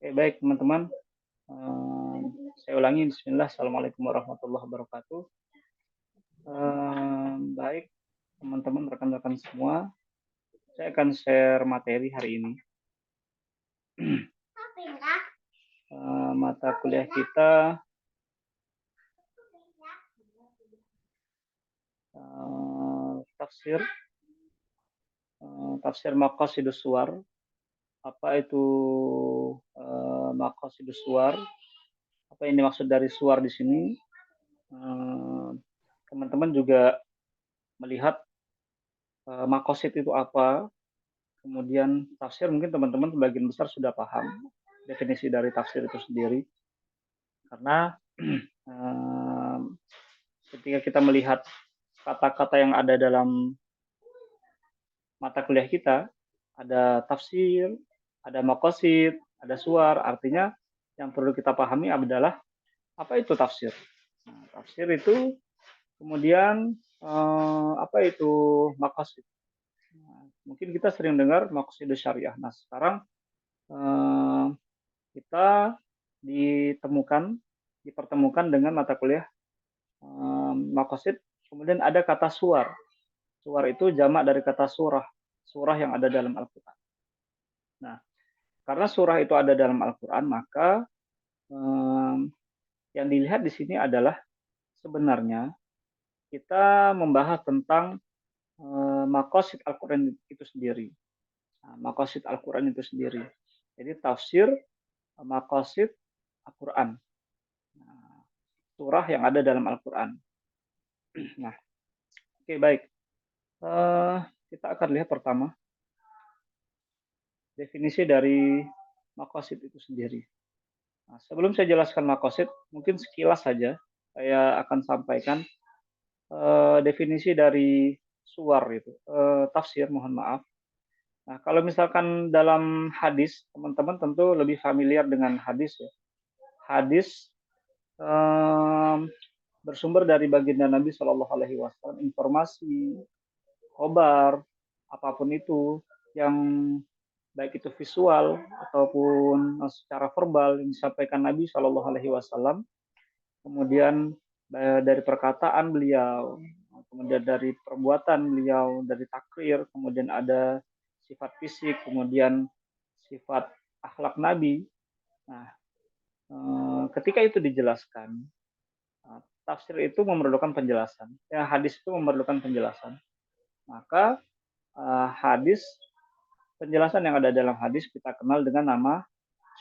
Oke, baik teman-teman. Eh, saya ulangi, Bismillah. Assalamualaikum warahmatullahi wabarakatuh. Baik, teman-teman, rekan-rekan semua. Saya akan share materi hari ini. Mata kuliah kita tafsir maqasidus suwar. Apa itu maqasidus suwar? Apa yang dimaksud dari suwar di sini? Teman-teman juga melihat maqasid itu apa, kemudian tafsir mungkin teman-teman sebagian besar sudah paham definisi dari tafsir itu sendiri. Karena ketika kita melihat kata-kata yang ada dalam mata kuliah kita, ada tafsir, ada maqasid, ada suwar, artinya yang perlu kita pahami adalah apa itu tafsir. Nah, tafsir itu kemudian apa itu maqasid. Nah, mungkin kita sering dengar maqasidus syariah. Nah, sekarang kita dipertemukan dengan mata kuliah maqasid, kemudian ada kata suwar. Suwar itu jamak dari kata surah, surah yang ada dalam Al-Quran. Nah, karena surah itu ada dalam Al-Quran, maka yang dilihat di sini adalah sebenarnya kita membahas tentang maqasid Al-Quran itu sendiri. Nah, maqasid Al-Quran itu sendiri. Jadi tafsir maqasid Al-Quran. Nah, surah yang ada dalam Al-Quran. Nah, oke, baik. Kita akan lihat pertama definisi dari maqasid itu sendiri. Nah, sebelum saya jelaskan maqasid, mungkin sekilas saja saya akan sampaikan definisi dari suwar itu, tafsir, mohon maaf. Nah, kalau misalkan dalam hadis, teman-teman tentu lebih familiar dengan hadis ya. Hadis bersumber dari baginda Nabi Shallallahu Alaihi Wasallam, informasi, khobar, apapun itu yang baik itu visual ataupun secara verbal yang disampaikan Nabi Shallallahu Alaihi Wasallam, kemudian dari perkataan beliau, kemudian dari perbuatan beliau, dari takrir, kemudian ada sifat fisik, kemudian sifat akhlak Nabi. Nah, ketika itu dijelaskan, tafsir itu memerlukan penjelasan. Ya, hadis itu memerlukan penjelasan. Maka hadis, penjelasan yang ada dalam hadis kita kenal dengan nama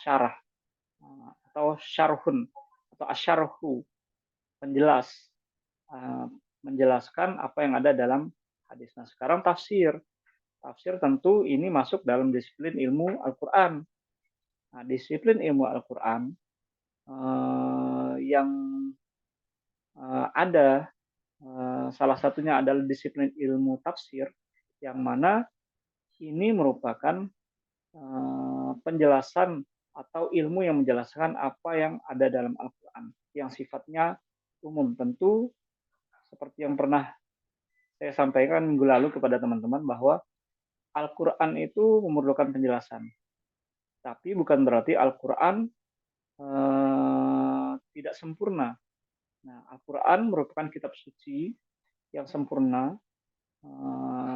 syarah atau syarhun atau asyarhu, penjelas, menjelaskan apa yang ada dalam hadis. Nah, sekarang tafsir. Tafsir tentu ini masuk dalam disiplin ilmu Al-Quran. Nah, disiplin ilmu Al-Quran yang ada, salah satunya adalah disiplin ilmu tafsir, yang mana ini merupakan penjelasan atau ilmu yang menjelaskan apa yang ada dalam Al-Quran, yang sifatnya umum. Tentu seperti yang pernah saya sampaikan minggu lalu kepada teman-teman bahwa Al-Quran itu memerlukan penjelasan. Tapi bukan berarti Al-Quran tidak sempurna. Nah, Al-Quran merupakan kitab suci yang sempurna,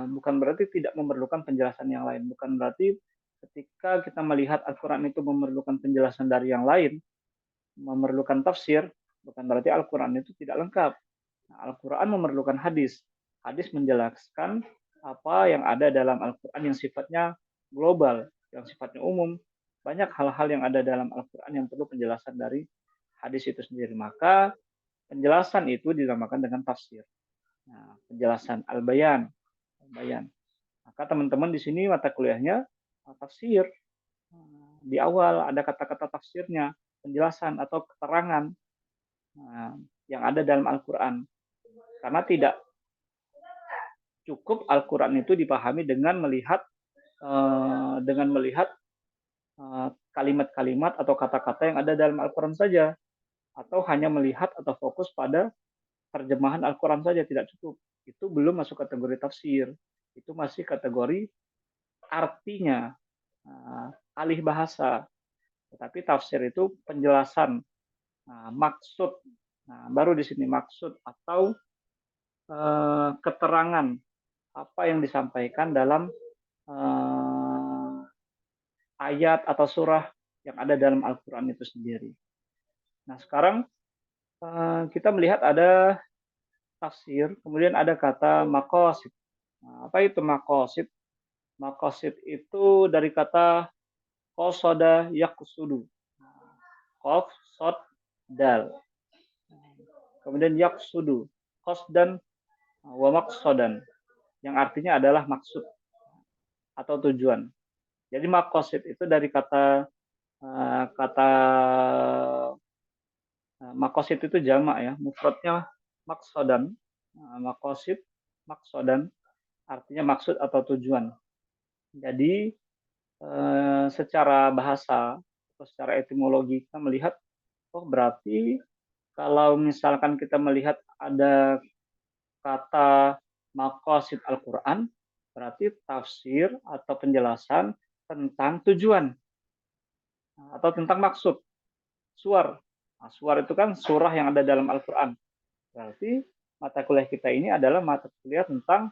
bukan berarti tidak memerlukan penjelasan yang lain. Bukan berarti ketika kita melihat Al-Quran itu memerlukan penjelasan dari yang lain, memerlukan tafsir, bukan berarti Al-Quran itu tidak lengkap. Nah, Al-Quran memerlukan hadis. Hadis menjelaskan apa yang ada dalam Al-Quran yang sifatnya global, yang sifatnya umum. Banyak hal-hal yang ada dalam Al-Quran yang perlu penjelasan dari hadis itu sendiri. Maka penjelasan itu dinamakan dengan tafsir. Nah, penjelasan al-bayan, al-bayan. Maka teman-teman di sini mata kuliahnya tafsir. Di awal ada kata-kata tafsirnya, penjelasan atau keterangan yang ada dalam Al-Quran. Karena tidak cukup Al-Quran itu dipahami dengan melihat kalimat-kalimat atau kata-kata yang ada dalam Al-Quran saja, atau hanya melihat atau fokus pada terjemahan Al-Quran saja, tidak cukup. Itu belum masuk kategori tafsir. Itu masih kategori artinya, alih bahasa. Tetapi tafsir itu penjelasan, maksud. Nah, baru di sini maksud atau keterangan apa yang disampaikan dalam ayat atau surah yang ada dalam Al-Quran itu sendiri. Nah, sekarang kita melihat ada tafsir, kemudian ada kata maqasid. Nah, apa itu maqasid? Maqasid itu dari kata qasada yaqsudu. Qaf, sod, dal. Kemudian yaqsudu, qasdan wa maqsadan, yang artinya adalah maksud atau tujuan. Jadi maqasid itu dari kata kata maqasid itu jamak ya, mufradnya maqsadan. Maqasid, maqsadan artinya maksud atau tujuan. Jadi secara bahasa atau secara etimologi kita melihat, oh berarti kalau misalkan kita melihat ada kata maqasid Al-Quran, berarti tafsir atau penjelasan tentang tujuan atau tentang maksud. Suar. Nah, suar itu kan surah yang ada dalam Al-Quran. Berarti mata kuliah kita ini adalah mata kuliah tentang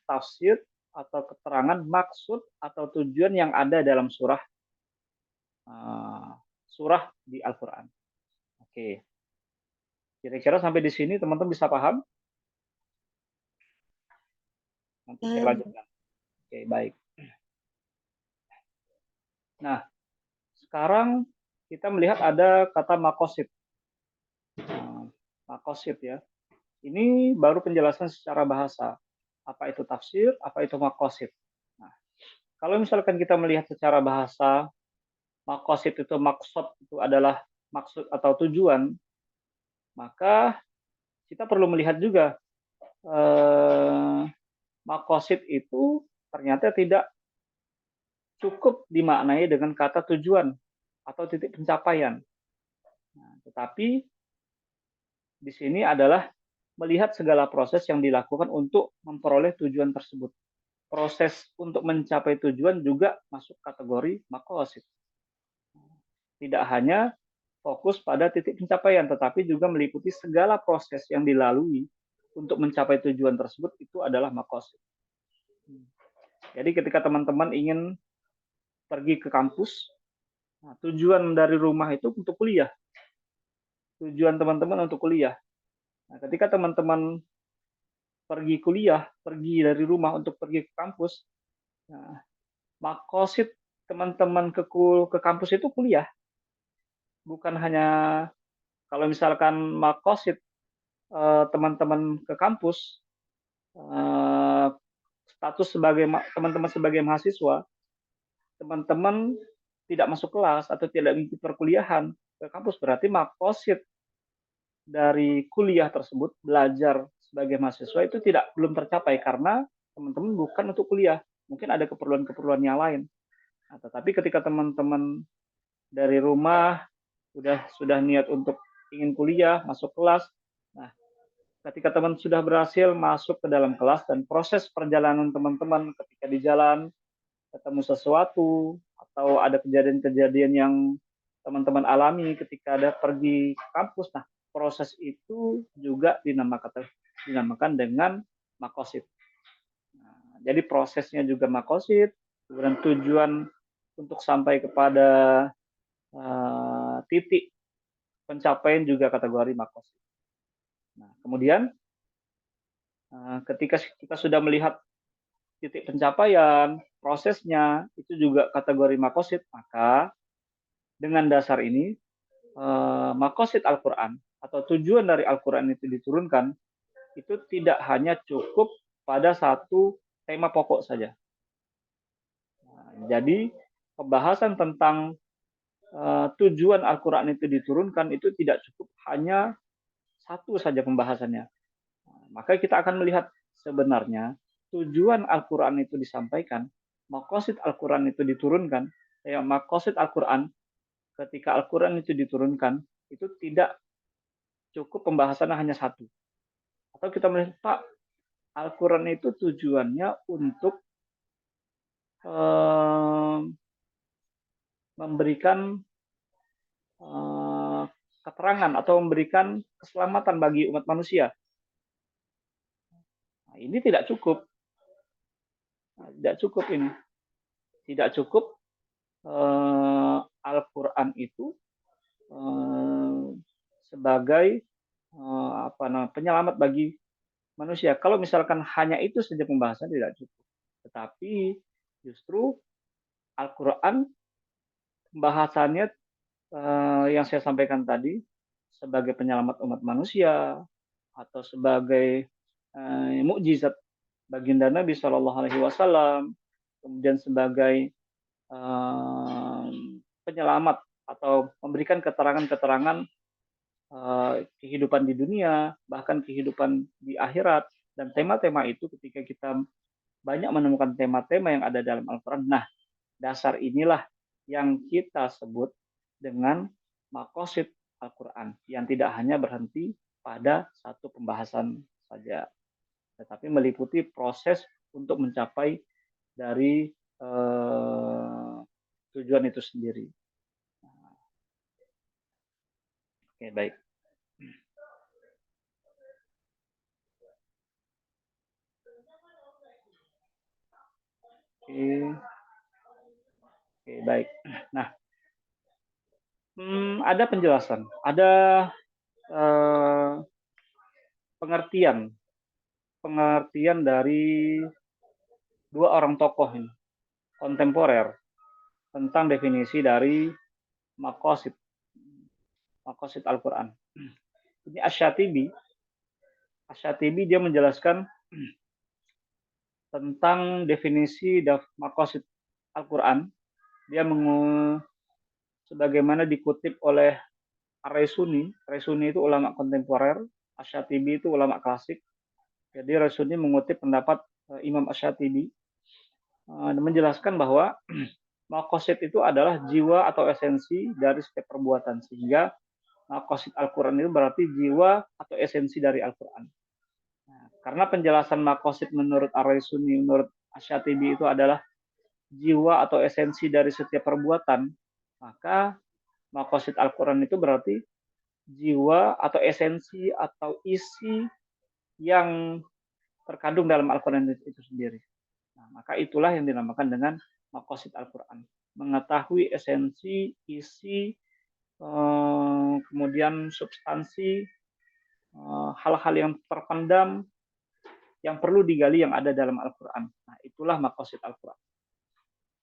tafsir atau keterangan maksud atau tujuan yang ada dalam surah di Al-Quran. Oke. Kira-kira sampai di sini teman-teman bisa paham? Nanti saya lanjutkan. Oke, baik. Nah, sekarang kita melihat ada kata makosid. Makosid ya. Ini baru penjelasan secara bahasa. Apa itu tafsir, apa itu makosid. Nah, kalau misalkan kita melihat secara bahasa, makosid itu maksud itu adalah maksud atau tujuan, maka kita perlu melihat juga makosid itu ternyata tidak cukup dimaknai dengan kata tujuan atau titik pencapaian. Nah, tetapi di sini adalah melihat segala proses yang dilakukan untuk memperoleh tujuan tersebut. Proses untuk mencapai tujuan juga masuk kategori maqasid. Tidak hanya fokus pada titik pencapaian, tetapi juga meliputi segala proses yang dilalui untuk mencapai tujuan tersebut, itu adalah maqasid. Jadi ketika teman-teman ingin pergi ke kampus, nah, tujuan dari rumah itu untuk kuliah. Tujuan teman-teman untuk kuliah. Nah, ketika teman-teman pergi kuliah, pergi dari rumah untuk pergi ke kampus, nah, makosid teman-teman ke kampus itu kuliah. Bukan hanya kalau misalkan makosid teman-teman ke kampus, status sebagai teman-teman sebagai mahasiswa, teman-teman tidak masuk kelas atau tidak mengikuti perkuliahan ke kampus, berarti makosid dari kuliah tersebut, belajar sebagai mahasiswa itu belum tercapai karena teman-teman bukan untuk kuliah, mungkin ada keperluan-keperluan yang lain. Nah, tetapi ketika teman-teman dari rumah sudah niat untuk ingin kuliah, masuk kelas, nah ketika teman sudah berhasil masuk ke dalam kelas dan proses perjalanan teman-teman ketika di jalan ketemu sesuatu atau ada kejadian-kejadian yang teman-teman alami ketika ada pergi ke kampus, nah proses itu juga dinamakan dengan makosid. Nah, jadi prosesnya juga makosid, kemudian tujuan untuk sampai kepada titik pencapaian juga kategori makosid. Nah, kemudian ketika kita sudah melihat titik pencapaian, prosesnya itu juga kategori makosid, maka dengan dasar ini makosid Al-Quran atau tujuan dari Al-Quran itu diturunkan itu tidak hanya cukup pada satu tema pokok saja. Nah, jadi pembahasan tentang tujuan Al-Quran itu diturunkan itu tidak cukup hanya satu saja pembahasannya. Nah, maka kita akan melihat sebenarnya tujuan Al-Quran itu disampaikan, makosid Al-Quran itu diturunkan, makosid Al-Quran ketika Al-Quran itu diturunkan itu tidak cukup pembahasannya hanya satu. Atau kita melihat, Pak, Al-Quran itu tujuannya untuk memberikan keterangan atau memberikan keselamatan bagi umat manusia. Nah, ini tidak cukup. Tidak cukup ini. Tidak cukup Al-Quran itu sebagai penyelamat bagi manusia. Kalau misalkan hanya itu saja pembahasan tidak cukup. Tetapi justru Al-Quran pembahasannya yang saya sampaikan tadi sebagai penyelamat umat manusia atau sebagai mukjizat baginda Nabi Shallallahu Alaihi Wasallam, kemudian sebagai penyelamat atau memberikan keterangan-keterangan kehidupan di dunia, bahkan kehidupan di akhirat, dan tema-tema itu ketika kita banyak menemukan tema-tema yang ada dalam Al-Quran. Nah, dasar inilah yang kita sebut dengan maqasid Al-Quran, yang tidak hanya berhenti pada satu pembahasan saja, tetapi meliputi proses untuk mencapai dari tujuan itu sendiri. Oke, baik. Oke, baik. Nah, ada penjelasan, ada pengertian dari dua orang tokoh ini, kontemporer, tentang definisi dari maqasid Al-Quran. Ini Asy-Syatibi dia menjelaskan tentang definisi maqasid Al-Quran. Dia sebagaimana dikutip oleh Ar-Raisuni. Raisuni itu ulama kontemporer, Asy-Syatibi itu ulama klasik. Jadi Raisuni mengutip pendapat Imam Asy-Syatibi menjelaskan bahwa maqasid itu adalah jiwa atau esensi dari setiap perbuatan, sehingga maqasid Al-Quran itu berarti jiwa atau esensi dari Al-Quran. Nah, karena penjelasan maqasid menurut Ar-Raisuni, menurut Asy-Syatibi itu adalah jiwa atau esensi dari setiap perbuatan, maka maqasid Al-Quran itu berarti jiwa atau esensi atau isi yang terkandung dalam Al-Quran itu sendiri. Nah, maka itulah yang dinamakan dengan maqasid Al-Quran. Mengetahui esensi, isi, kemudian substansi, hal-hal yang terpendam, yang perlu digali yang ada dalam Al-Quran. Nah, itulah maqasid Al-Quran.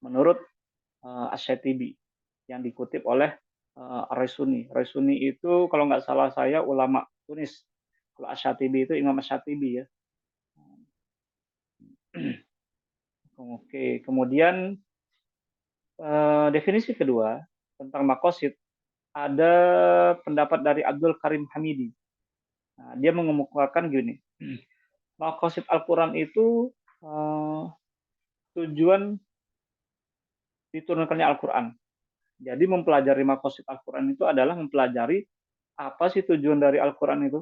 Menurut Asy-Syatibi, yang dikutip oleh Ar-Raisuni. Raisuni itu kalau nggak salah saya ulama Tunis. Kalau Asy-Syatibi itu Imam Asy-Syatibi ya. Oke, kemudian definisi kedua tentang maqasid ada pendapat dari Abdul Karim Hamidi. Nah, dia mengemukakan gini, maqasid Al-Quran itu tujuan diturunkannya Al-Quran. Jadi mempelajari maqasid Al-Quran itu adalah mempelajari apa sih tujuan dari Al-Quran itu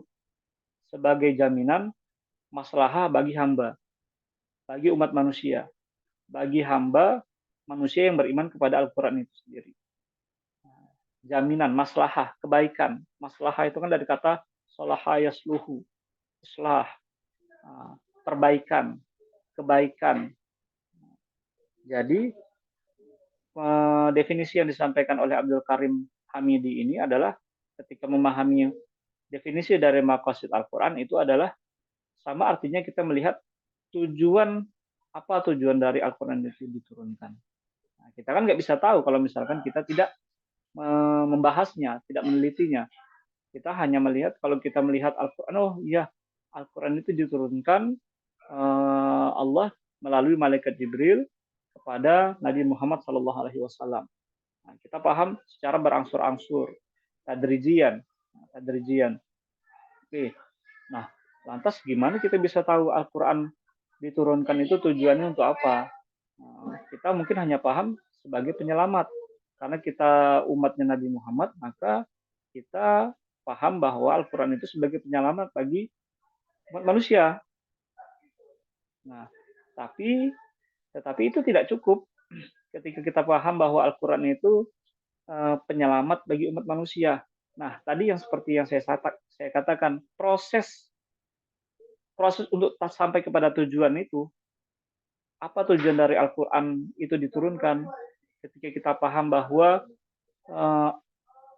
sebagai jaminan maslahah bagi hamba, bagi umat manusia, bagi hamba manusia yang beriman kepada Al-Quran itu sendiri. Jaminan, maslahah, kebaikan. Maslahah itu kan dari kata solaha yasluhu, islah, perbaikan, kebaikan. Jadi definisi yang disampaikan oleh Abdul Karim Hamidi ini adalah ketika memahami definisi dari maqasid Al-Quran itu adalah sama artinya kita melihat tujuan dari Al-Quran itu diturunkan. Nah, kita kan nggak bisa tahu kalau misalkan kita tidak membahasnya, tidak menelitinya. Kita hanya melihat, kalau kita melihat Al-Quran, oh iya, Al-Quran itu diturunkan Allah melalui malaikat Jibril kepada Nabi Muhammad SAW. Nah, kita paham secara berangsur-angsur, tadrijian. Oke, nah lantas gimana kita bisa tahu Al-Quran diturunkan itu tujuannya untuk apa? Nah, kita mungkin hanya paham sebagai penyelamat. Karena kita umatnya Nabi Muhammad, maka kita paham bahwa Al-Quran itu sebagai penyelamat bagi umat manusia. Nah, tetapi itu tidak cukup. Ketika kita paham bahwa Al-Quran itu penyelamat bagi umat manusia. Nah, tadi yang seperti yang saya katakan, proses untuk sampai kepada tujuan itu, apa tujuan dari Al-Quran itu diturunkan? Ketika kita paham bahwa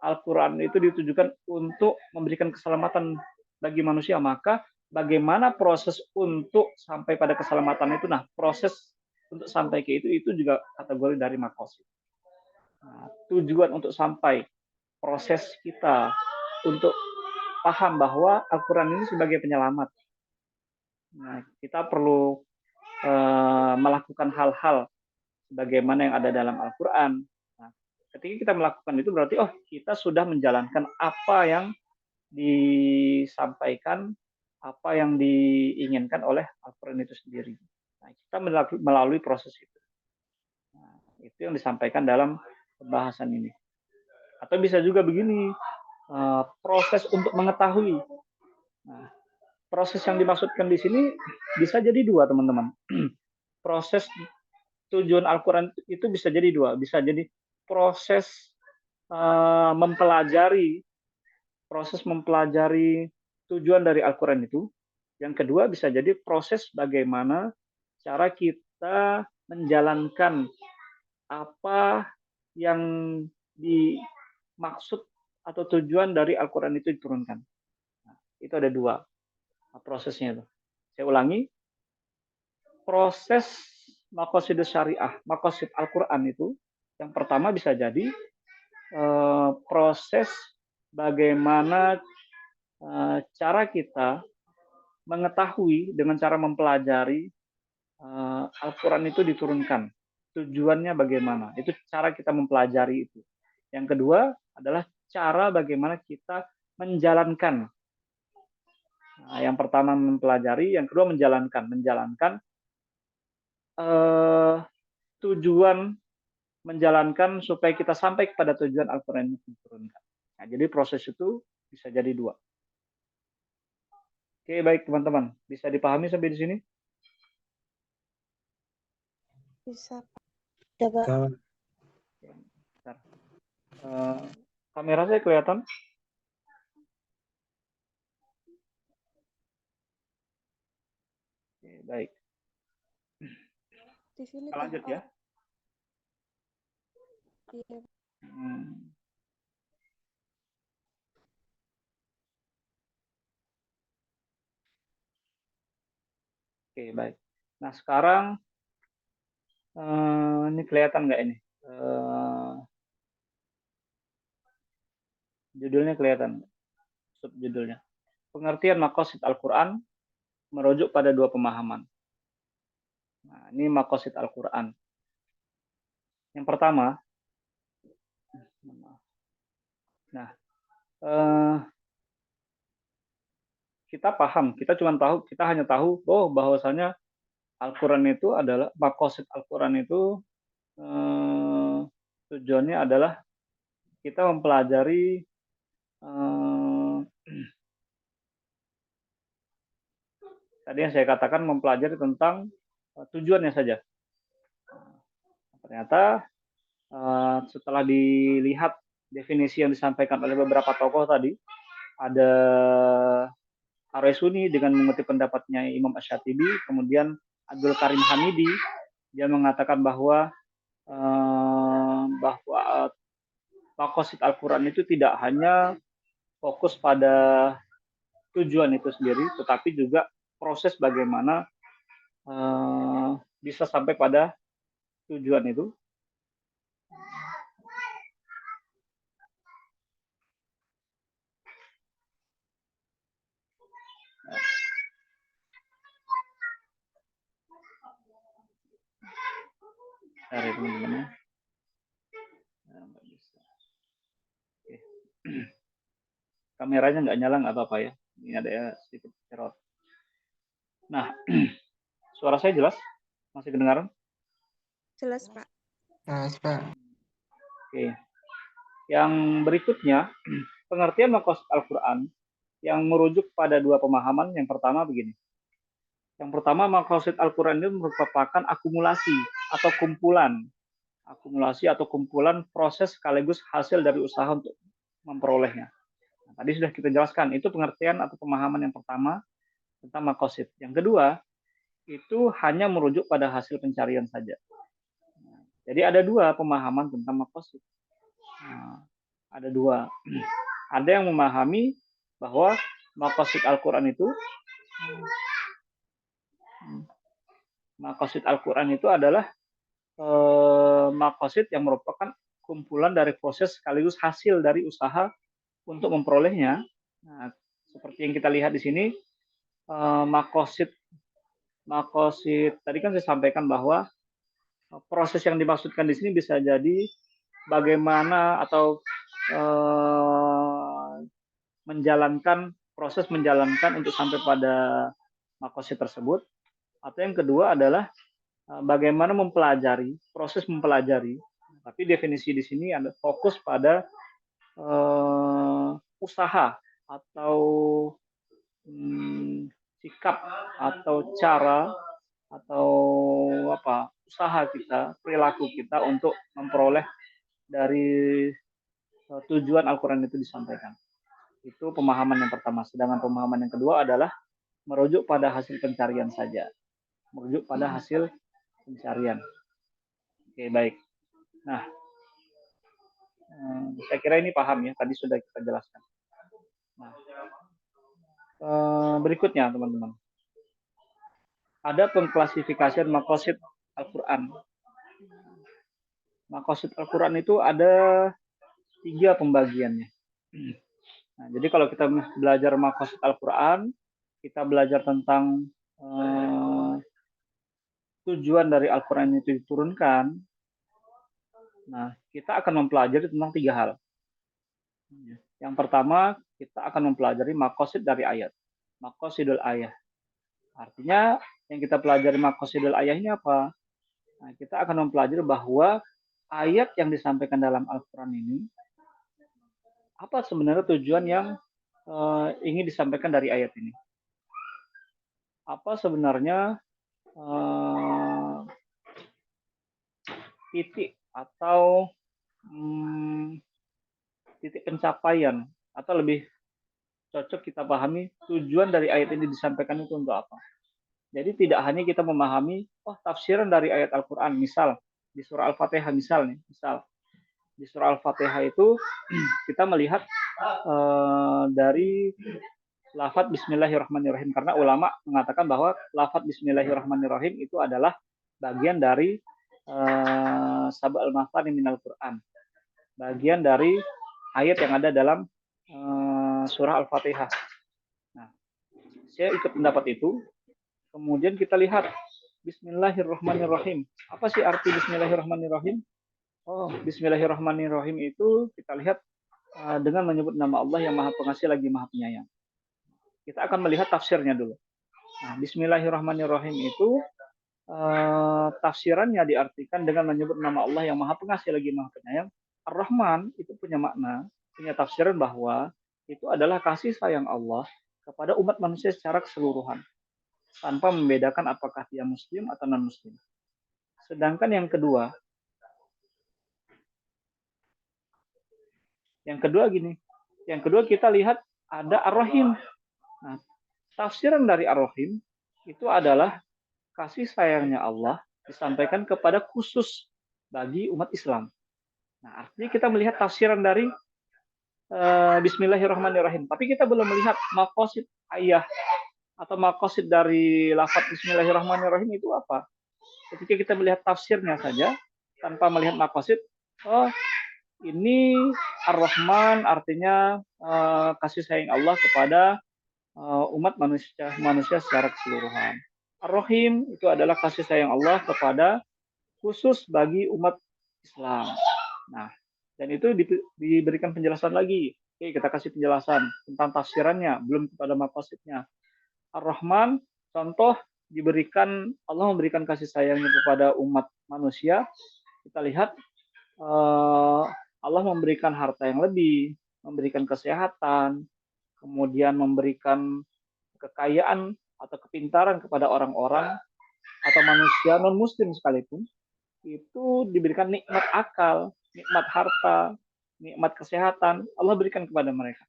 Al-Quran itu ditujukan untuk memberikan keselamatan bagi manusia, maka bagaimana proses untuk sampai pada keselamatan itu? Nah, proses untuk sampai ke itu juga kategori dari maqasid. Nah, tujuan untuk sampai, proses kita untuk paham bahwa Al-Quran ini sebagai penyelamat. Nah, kita perlu melakukan hal-hal sebagaimana yang ada dalam Al-Quran. Nah, ketika kita melakukan itu berarti kita sudah menjalankan apa yang disampaikan, apa yang diinginkan oleh Al-Quran itu sendiri. Nah, kita melalui proses itu. Nah, itu yang disampaikan dalam pembahasan ini. Atau bisa juga begini, proses untuk mengetahui. Nah, proses yang dimaksudkan di sini bisa jadi dua, teman-teman. Proses tujuan Al-Quran itu bisa jadi dua. Bisa jadi proses mempelajari tujuan dari Al-Quran itu. Yang kedua bisa jadi proses bagaimana cara kita menjalankan apa yang dimaksud atau tujuan dari Al-Quran itu diturunkan. Nah, itu ada dua prosesnya itu. Saya ulangi, proses maqasid syariah, maqasid Al-Quran itu yang pertama bisa jadi proses bagaimana cara kita mengetahui dengan cara mempelajari Al-Quran itu diturunkan. Tujuannya bagaimana? Itu cara kita mempelajari itu. Yang kedua adalah cara bagaimana kita menjalankan. Nah, yang pertama mempelajari, yang kedua menjalankan. Menjalankan tujuan menjalankan supaya kita sampai kepada tujuan Al-Quran itu diturunkan. Nah, jadi proses itu bisa jadi dua. Oke, baik teman-teman. Bisa dipahami sampai di sini? Bisa, Pak. Coba. Kamera saya kelihatan? Oke, baik. Di sini kita lanjut ya. Iya. Oke, baik. Nah, sekarang ini kelihatan nggak ini? Judulnya kelihatan, subjudulnya. Pengertian maqasid Al-Quran merujuk pada dua pemahaman. Nah, ini maqasid Al-Quran. Yang pertama, nah, kita paham, kita hanya tahu bahwasanya Al-Quran itu adalah maqasid Al-Quran itu tujuannya adalah kita mempelajari tadi yang saya katakan, mempelajari tentang tujuannya saja. Ternyata setelah dilihat definisi yang disampaikan oleh beberapa tokoh tadi, ada Ar-Raisuni dengan mengutip pendapatnya Imam Asy-Syatibi, kemudian Abdul Karim Hamidi, dia mengatakan bahwa maqasid Al-Quran itu tidak hanya fokus pada tujuan itu sendiri, tetapi juga proses bagaimana bisa sampai pada tujuan itu. Cari teman-teman. Kameranya nggak nyala, nggak apa-apa ya. Ini ada ya sedikit error. Nah, suara saya jelas? Masih kedengaran? Jelas, Pak. Jelas, Pak. Oke. Yang berikutnya, pengertian maqasid Al-Quran yang merujuk pada dua pemahaman. Yang pertama begini. Yang pertama, maqasid Al-Quran itu merupakan akumulasi atau kumpulan akumulasi atau kumpulan proses sekaligus hasil dari usaha untuk memperolehnya. Nah, tadi sudah kita jelaskan, itu pengertian atau pemahaman yang pertama tentang makosid. Yang kedua, itu hanya merujuk pada hasil pencarian saja. Jadi ada dua pemahaman tentang makosid. Nah, ada dua. Ada yang memahami bahwa makosid Al-Quran itu adalah makosid yang merupakan kumpulan dari proses sekaligus hasil dari usaha untuk memperolehnya. Nah, seperti yang kita lihat di sini, makosid tadi kan saya sampaikan bahwa proses yang dimaksudkan di sini bisa jadi bagaimana atau proses menjalankan untuk sampai pada makosid tersebut. Atau yang kedua adalah bagaimana proses mempelajari. Tapi definisi di sini ada fokus pada usaha atau sikap atau cara atau usaha kita, perilaku kita untuk memperoleh dari tujuan Al-Quran itu disampaikan. Itu pemahaman yang pertama. Sedangkan pemahaman yang kedua adalah merujuk pada hasil pencarian saja. Merujuk pada hasil pencarian. Oke, baik. Nah, saya kira ini paham ya, tadi sudah kita jelaskan. Nah, berikutnya teman-teman. Ada pengklasifikasian makosid Al-Quran. Makosid Al-Quran itu ada 3 pembagiannya. Nah, jadi kalau kita belajar makosid Al-Quran, kita belajar tentang tujuan dari Al-Quran itu diturunkan. Nah, kita akan mempelajari tentang 3 hal. Yang pertama, kita akan mempelajari makosid dari ayat. Makosidul ayah. Artinya, yang kita pelajari makosidul ayah ini apa? Nah, kita akan mempelajari bahwa ayat yang disampaikan dalam Al-Quran ini, apa sebenarnya tujuan yang ingin disampaikan dari ayat ini? Apa sebenarnya titik atau titik pencapaian, atau lebih cocok kita pahami tujuan dari ayat ini disampaikan itu untuk apa? Jadi tidak hanya kita memahami tafsiran dari ayat Al-Quran, misal di surah Al-Fatihah misal di surah Al-Fatihah itu kita melihat dari lafadz Bismillahirrahmanirrahim, karena ulama mengatakan bahwa lafadz Bismillahirrahmanirrahim itu adalah bagian dari sab'al mathani minal Quran, bagian dari ayat yang ada dalam surah Al-Fatihah. Nah, saya ikut pendapat itu. Kemudian kita lihat Bismillahirrahmanirrahim. Apa sih arti Bismillahirrahmanirrahim? Bismillahirrahmanirrahim itu kita lihat dengan menyebut nama Allah yang Maha Pengasih lagi Maha Penyayang. Kita akan melihat tafsirnya dulu. Nah, Bismillahirrahmanirrahim itu tafsirannya diartikan dengan menyebut nama Allah yang Maha Pengasih lagi Maha Penyayang. Ar-Rahman itu punya makna, punya tafsiran bahwa itu adalah kasih sayang Allah kepada umat manusia secara keseluruhan, tanpa membedakan apakah dia muslim atau non-muslim. Sedangkan yang kedua gini. Yang kedua kita lihat ada Ar-Rahim. Nah, tafsiran dari Ar-Rahim itu adalah kasih sayangnya Allah disampaikan kepada khusus bagi umat Islam. Nah, artinya kita melihat tafsiran dari Bismillahirrahmanirrahim. Tapi kita belum melihat makosid ayah atau makosid dari lafadz Bismillahirrahmanirrahim itu apa. Ketika kita melihat tafsirnya saja tanpa melihat makosid, ini Ar-Rahman artinya kasih sayang Allah kepada umat manusia secara keseluruhan. Ar-Rahim itu adalah kasih sayang Allah kepada khusus bagi umat Islam. Nah, dan itu diberikan penjelasan lagi. Oke, kita kasih penjelasan tentang tafsirannya, belum kepada makosidnya. Ar-Rahman, contoh Allah memberikan kasih sayangnya kepada umat manusia. Kita lihat Allah memberikan harta yang lebih, memberikan kesehatan, kemudian memberikan kekayaan atau kepintaran kepada orang-orang atau manusia non-muslim sekalipun. itu diberikan nikmat akal, nikmat harta, nikmat kesehatan, Allah berikan kepada mereka.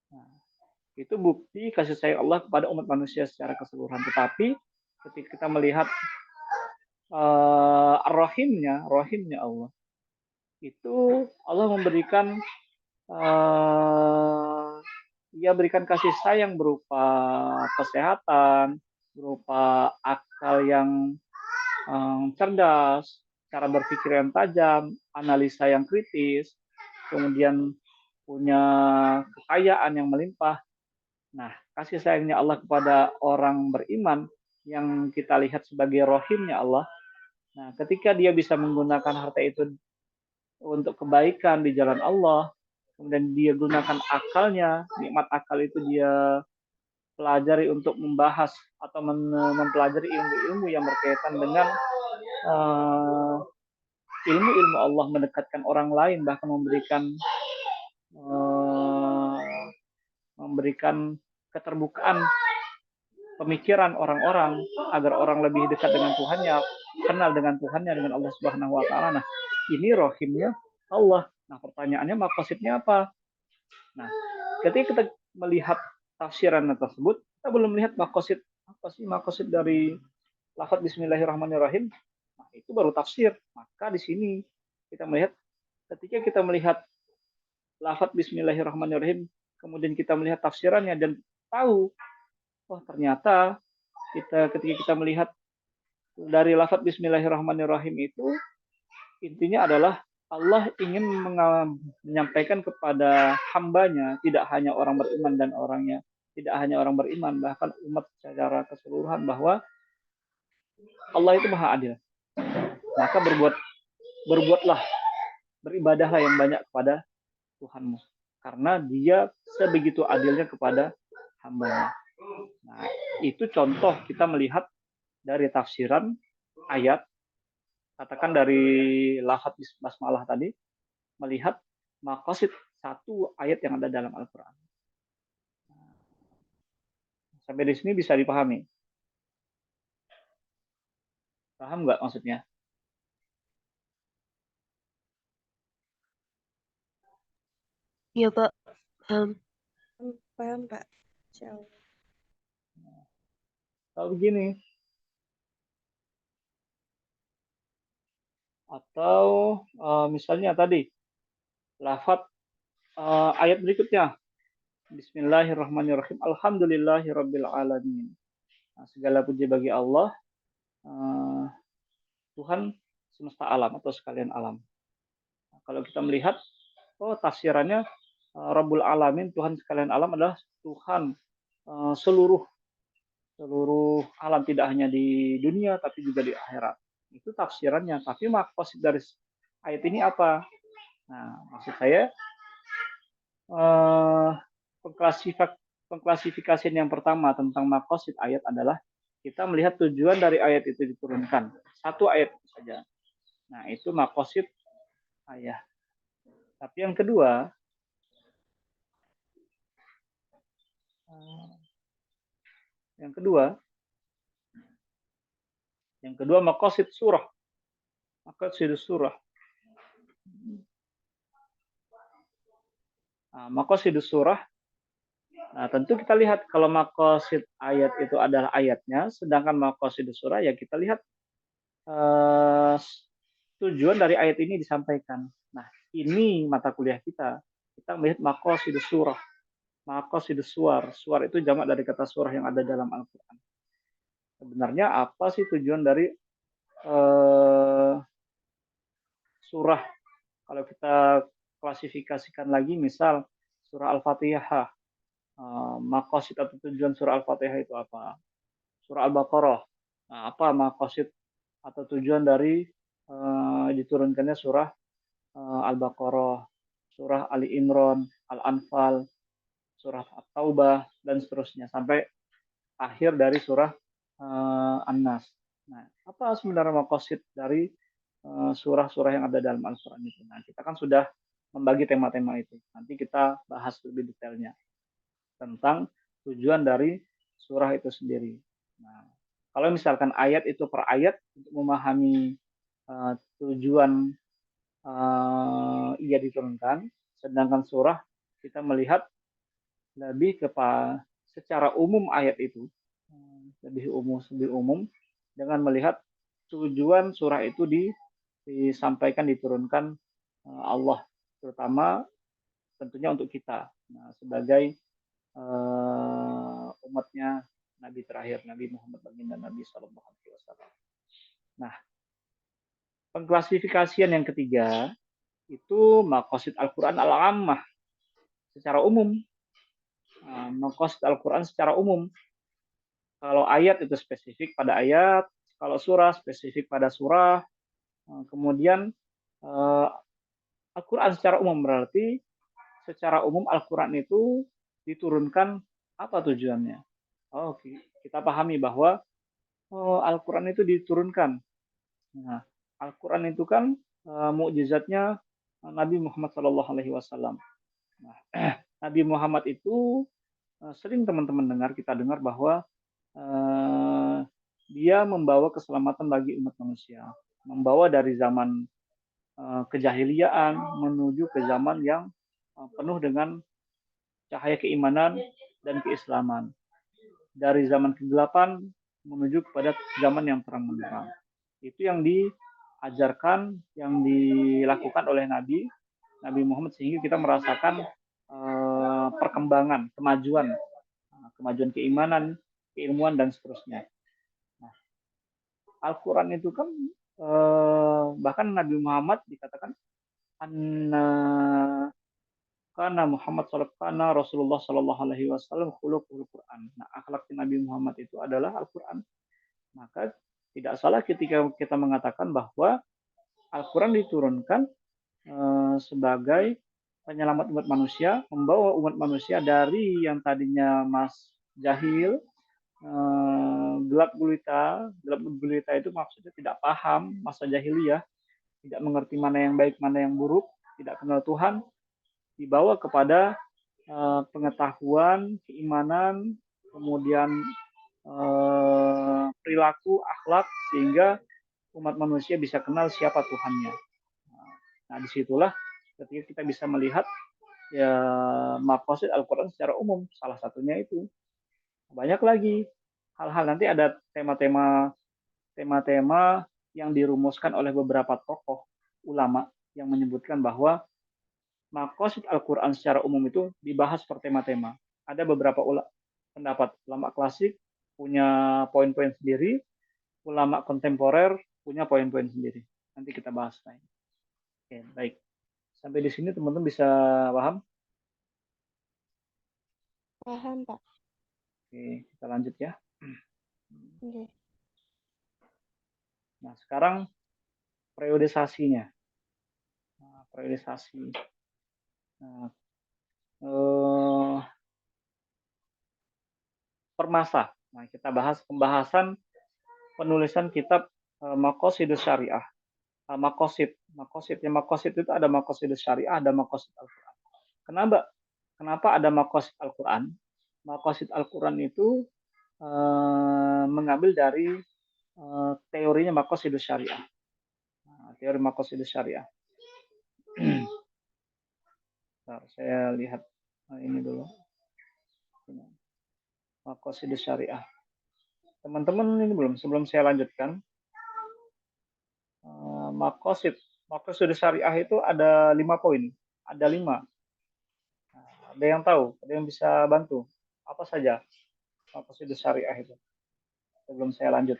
Nah, itu bukti kasih sayang Allah kepada umat manusia secara keseluruhan. Tetapi ketika kita melihat rohimnya Allah, itu Allah memberikan Ia berikan kasih sayang berupa kesehatan, berupa akal yang cerdas, cara berpikir yang tajam, analisa yang kritis, kemudian punya kekayaan yang melimpah. Nah, kasih sayangnya Allah kepada orang beriman yang kita lihat sebagai rohimnya Allah. Nah, ketika dia bisa menggunakan harta itu untuk kebaikan di jalan Allah, kemudian dia gunakan akalnya, nikmat akal itu dia pelajari untuk membahas atau mempelajari ilmu-ilmu yang berkaitan dengan ilmu-ilmu Allah, mendekatkan orang lain, bahkan uh, memberikan keterbukaan pemikiran orang-orang agar orang lebih dekat dengan Tuhannya, kenal dengan Tuhannya, dengan Allah Subhanahu wa taala. Nah, ini rohimnya Allah. Nah, pertanyaannya maksudnya apa? Nah, ketika kita melihat tafsiran tersebut, kita belum melihat makosid apa sih makosid dari lafaz Bismillahirrahmanirrahim. Nah, itu baru tafsir. Maka di sini kita melihat ketika kita melihat lafaz Bismillahirrahmanirrahim, kemudian kita melihat tafsirannya dan tahu, oh ternyata ketika kita melihat dari lafaz Bismillahirrahmanirrahim itu intinya adalah Allah ingin menyampaikan kepada hambanya, tidak hanya orang beriman dan orangnya, tidak hanya orang beriman, bahkan umat secara keseluruhan, bahwa Allah itu maha adil. Maka berbuatlah, beribadahlah yang banyak kepada Tuhanmu. Karena dia sebegitu adilnya kepada hambanya. Nah, itu contoh kita melihat dari tafsiran ayat, katakan dari lafaz basmalah tadi, melihat maqasid satu ayat yang ada dalam Al-Quran. Sampai di sini bisa dipahami? Paham nggak maksudnya? Iya, Pak. Paham. Paham, Pak. Insyaallah. Kalau begini, atau misalnya tadi lafaz ayat berikutnya, Bismillahirrahmanirrahim, Alhamdulillahirabbil alamin. Nah, segala puji bagi Allah, Tuhan semesta alam atau sekalian alam. Nah, kalau kita melihat, oh tafsirannya Rabbul Alamin, Tuhan sekalian alam adalah Tuhan seluruh alam, tidak hanya di dunia tapi juga di akhirat. Itu tafsirannya. Tapi maksud dari ayat ini apa? Nah, maksud saya pengklasifikasian yang pertama tentang makosid ayat adalah kita melihat tujuan dari ayat itu diturunkan. Satu ayat saja. Nah, itu makosid ayat. Tapi yang kedua, makosid surah. Makosid surah. Nah, makosid surah. Nah, tentu kita lihat kalau makosid ayat itu adalah ayatnya, sedangkan makosid surah ya kita lihat tujuan dari ayat ini disampaikan. Nah, ini mata kuliah kita. Kita melihat makosid surah. Makosid suar. Suar itu jamak dari kata surah yang ada dalam Al-Quran. Sebenarnya apa sih tujuan dari surah? Kalau kita klasifikasikan lagi, misal surah Al-Fatihah. Makosid atau tujuan surah Al-Fatihah itu apa? Surah Al-Baqarah. Nah, apa makosid atau tujuan dari diturunkannya surah Al-Baqarah, surah Ali Imran, Al-Anfal, surah At-Taubah, dan seterusnya sampai akhir dari surah An-Nas. Nah, apa sebenarnya makosid dari surah-surah yang ada dalam Al-Quran itu? Nah, kita kan sudah membagi tema-tema itu. Nanti kita bahas lebih detailnya tentang tujuan dari surah itu sendiri. Nah, kalau misalkan ayat itu per ayat untuk memahami tujuan ia diturunkan, sedangkan surah kita melihat lebih kepada secara umum ayat itu, lebih umum dengan melihat tujuan surah itu disampaikan, diturunkan Allah, terutama tentunya untuk kita, sebagai umatnya Nabi terakhir, Nabi Muhammad baginda Nabi Sallallahu Alaihi Wasallam. Nah, pengklasifikasian yang ketiga itu maqasid Al-Quran al-ammah secara umum. Maqasid Al-Quran secara umum. Kalau ayat itu spesifik pada ayat, kalau surah spesifik pada surah. Kemudian Al-Quran secara umum berarti secara umum Al-Quran itu diturunkan apa tujuannya? Oh, kita pahami bahwa Al-Quran itu diturunkan. Nah, Al-Quran itu kan mukjizatnya Nabi Muhammad SAW. Nah, Nabi Muhammad itu sering teman-teman kita dengar bahwa dia membawa keselamatan bagi umat manusia, membawa dari zaman kejahiliaan menuju ke zaman yang penuh dengan cahaya keimanan dan keislaman. Dari zaman kegelapan menuju kepada zaman yang terang benderang. Itu yang diajarkan, yang dilakukan oleh Nabi Muhammad, sehingga kita merasakan perkembangan, kemajuan keimanan, keilmuan, dan seterusnya. Nah, Al-Quran itu kan bahkan Nabi Muhammad dikatakan karena Muhammad karena Rasulullah Shallallahu Alaihi Wasallam khuluqul Quran. Nah, akhlak Nabi Muhammad itu adalah Al-Quran. Maka tidak salah ketika kita mengatakan bahwa Al-Quran diturunkan sebagai penyelamat umat manusia, membawa umat manusia dari yang tadinya jahil, gelap gulita itu maksudnya tidak paham, masa jahiliyah, tidak mengerti mana yang baik, mana yang buruk, tidak kenal Tuhan, dibawa kepada pengetahuan, keimanan, kemudian perilaku, akhlak, sehingga umat manusia bisa kenal siapa Tuhannya. Nah, disitulah ketika kita bisa melihat ya maqasid Al-Quran secara umum, salah satunya itu. Banyak lagi hal-hal, nanti ada tema-tema yang dirumuskan oleh beberapa tokoh ulama yang menyebutkan bahwa maqasid Al-Quran secara umum itu dibahas per tema-tema. Ada beberapa pendapat ulama klasik punya poin-poin sendiri, ulama kontemporer punya poin-poin sendiri. Nanti kita bahas lain. Oke, baik. Sampai di sini teman-teman bisa paham? Paham, Pak. Oke, kita lanjut ya. Oke. Nah, sekarang periodisasinya. Periodisasi. Nah, permasa. Nah, kita bahas pembahasan penulisan kitab Maqasidus Syariah. Maqasid itu ada Maqasidus Syariah, ada Maqasid Al-Quran. Kenapa ada Maqasid Al-Quran? Maqasid Al-Quran itu mengambil dari teorinya Maqasidus Syariah. Teori Maqasidus Syariah. Bentar, saya lihat ini dulu. Maqasidus Syariah. Teman-teman ini belum, sebelum saya lanjutkan. Maqasidus Syariah itu ada 5 poin. Ada 5. Ada yang tahu? Ada yang bisa bantu? Apa saja Maqasidus Syariah itu? Sebelum saya lanjut.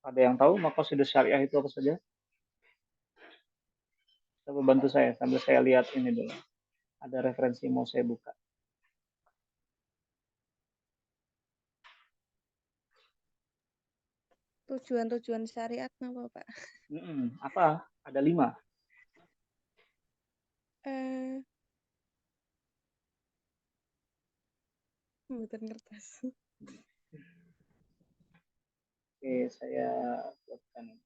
Ada yang tahu Maqasidus Syariah itu apa saja? Coba bantu saya sambil saya lihat ini dulu. Ada referensi mau saya buka. Tujuan-tujuan syariat apa, Pak? Apa? Ada 5. Bukan kertas. Oke, saya buatkan.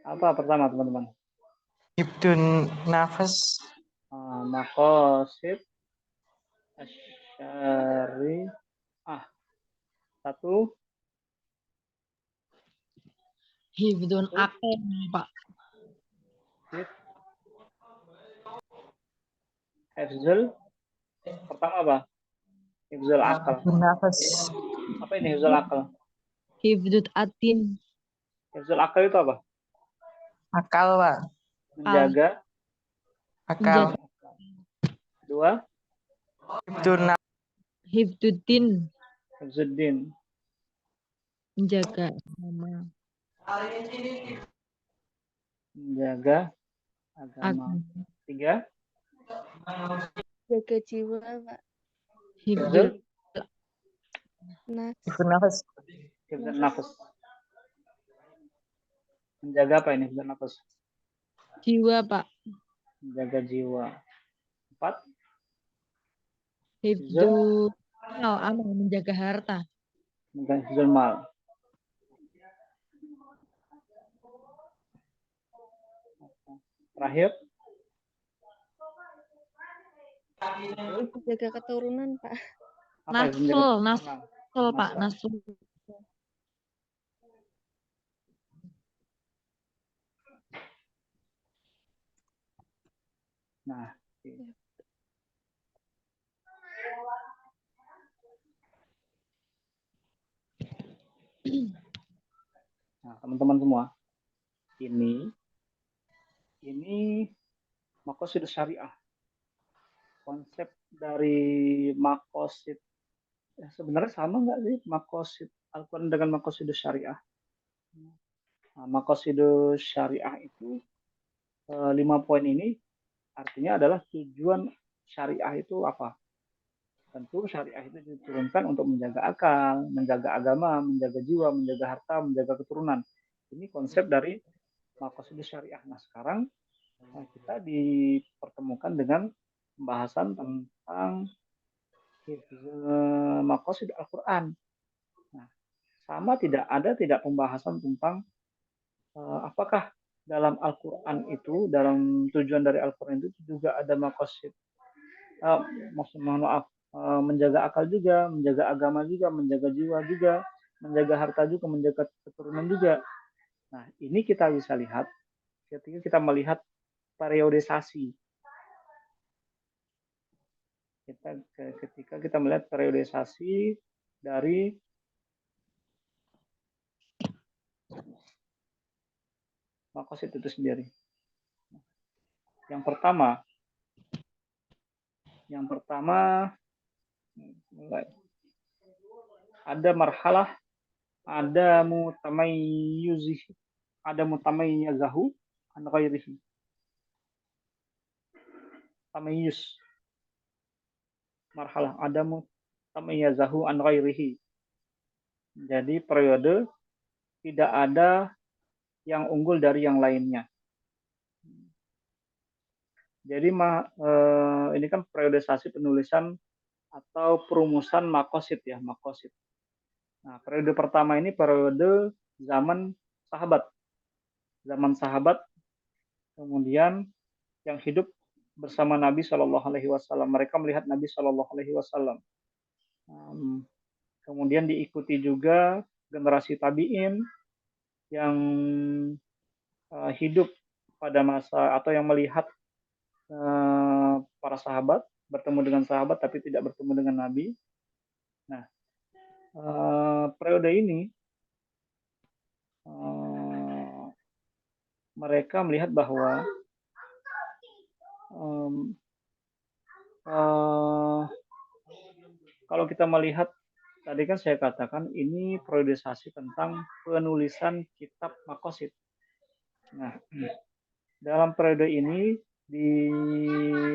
Apa pertama teman-teman? Hibdun nafas. Maqasid asyariah. Satu. Hibdun akal, Pak. Hifzul. Pertama apa? Hifzul akal. Hibdun nafas. Apa ini hifzul akal? Hibdut atin. Hifzul akal itu apa? Akal, Pak. Menjaga. Akal. Dua. Hibdun nafas. Hibduddin. Hifzuddin. Menjaga agama. Menjaga agama. Tiga. Jaga jiwa, Pak. Hibdul Nas. Hibdun nafas. Hifzul nafas. Menjaga apa ini hifzul nafas? jiwa, Pak. Menjaga jiwa. Empat. Hibdul amal, menjaga harta. Menjaga hifzul mal. Terakhir. Jaga keturunan, Pak. Apa itu menjaga Nasl, keturunan? Pak. Nasl. Nasl. Nah, teman-teman semua, ini maqasid syariah. Konsep dari maqasid sebenarnya sama nggak sih maqasid Al-Quran dengan maqasid syariah? Nah, maqasid syariah itu 5 poin ini artinya adalah tujuan syariah itu apa? Tentu syariah itu diturunkan untuk menjaga akal, menjaga agama, menjaga jiwa, menjaga harta, menjaga keturunan. Ini konsep dari maqasid syariah. Nah, sekarang kita dipertemukan dengan pembahasan tentang maqasid Al-Quran. Nah, sama tidak pembahasan tentang apakah dalam Al-Quran itu, dalam tujuan dari Al-Quran itu juga ada maqasid, menjaga akal juga, menjaga agama juga, menjaga jiwa juga, menjaga harta juga, menjaga keturunan juga. Nah, ini kita bisa lihat ketika kita melihat periodisasi. Ketika kita melihat periodisasi dari maqasid itu sendiri. Yang pertama ada marhalah, ada mutamayyizih, ada mutamayyizahu an ghairihi. Tamayyuz. Marhalah, ada mutamayyizahu an ghairihi. Jadi periode tidak ada yang unggul dari yang lainnya. Jadi ini kan periodisasi penulisan atau perumusan maqasid ya, maqasid. Nah, periode pertama ini periode zaman sahabat. Zaman sahabat, kemudian yang hidup bersama Nabi Shallallahu Alaihi Wasallam. Mereka melihat Nabi Shallallahu Alaihi Wasallam. Kemudian diikuti juga generasi tabiin yang hidup pada masa atau yang melihat para sahabat, bertemu dengan sahabat tapi tidak bertemu dengan Nabi. Nah, periode ini mereka melihat bahwa kalau kita melihat tadi kan saya katakan ini periodisasi tentang penulisan kitab maqasid. Nah, dalam periode ini di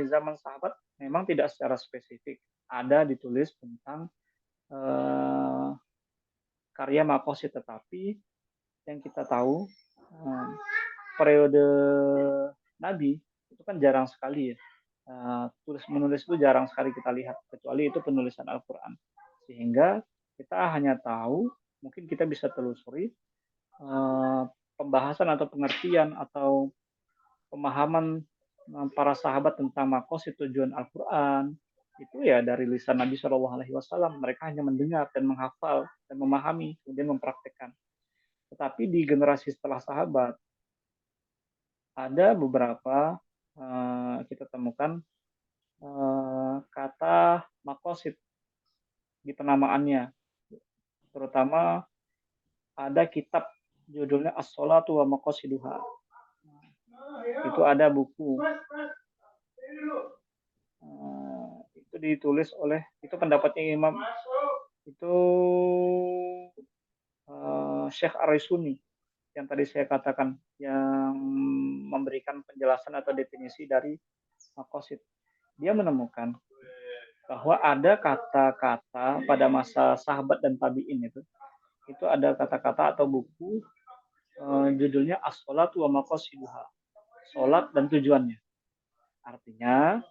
zaman sahabat memang tidak secara spesifik ada ditulis tentang karya maqasid, tetapi yang kita tahu periode Nabi itu kan jarang sekali ya. Tulis menulis itu jarang sekali kita lihat, kecuali itu penulisan Al-Quran. Sehingga kita hanya tahu, mungkin kita bisa telusuri pembahasan atau pengertian atau pemahaman para sahabat tentang makosid tujuan Al-Quran itu ya dari lisan Nabi Shallallahu Alaihi Wasallam. Mereka hanya mendengar dan menghafal dan memahami, kemudian mempraktekkan. Tetapi di generasi setelah sahabat ada beberapa kita temukan kata makosid di penamaannya, terutama ada kitab judulnya As-Sholatu wa Maqasiduha. Itu ada buku itu ditulis oleh, itu pendapatnya Imam itu Syekh Ar-Raisuni yang tadi saya katakan, yang memberikan penjelasan atau definisi dari maqasid. Dia menemukan bahwa ada kata-kata pada masa sahabat dan tabi'in itu ada kata-kata atau buku judulnya As-Sholatu wa Maqasiduha, sholat dan tujuannya. Artinya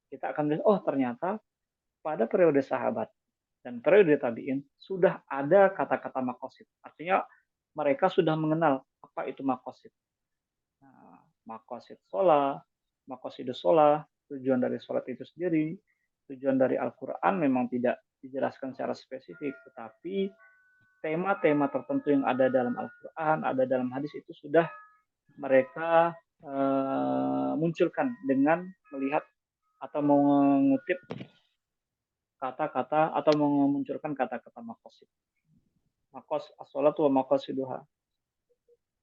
kita akan lihat, oh ternyata pada periode sahabat dan periode tabi'in sudah ada kata-kata maqasid. Artinya mereka sudah mengenal apa itu maqasid. Nah, maqasid sholat, maqasidus sholat, tujuan dari sholat itu sendiri, tujuan dari Al-Quran memang tidak dijelaskan secara spesifik, tetapi tema-tema tertentu yang ada dalam Al-Quran, ada dalam hadis itu sudah mereka munculkan dengan melihat atau mengutip kata-kata atau memunculkan kata-kata maqasid. As-sholatu wa maqasiduha.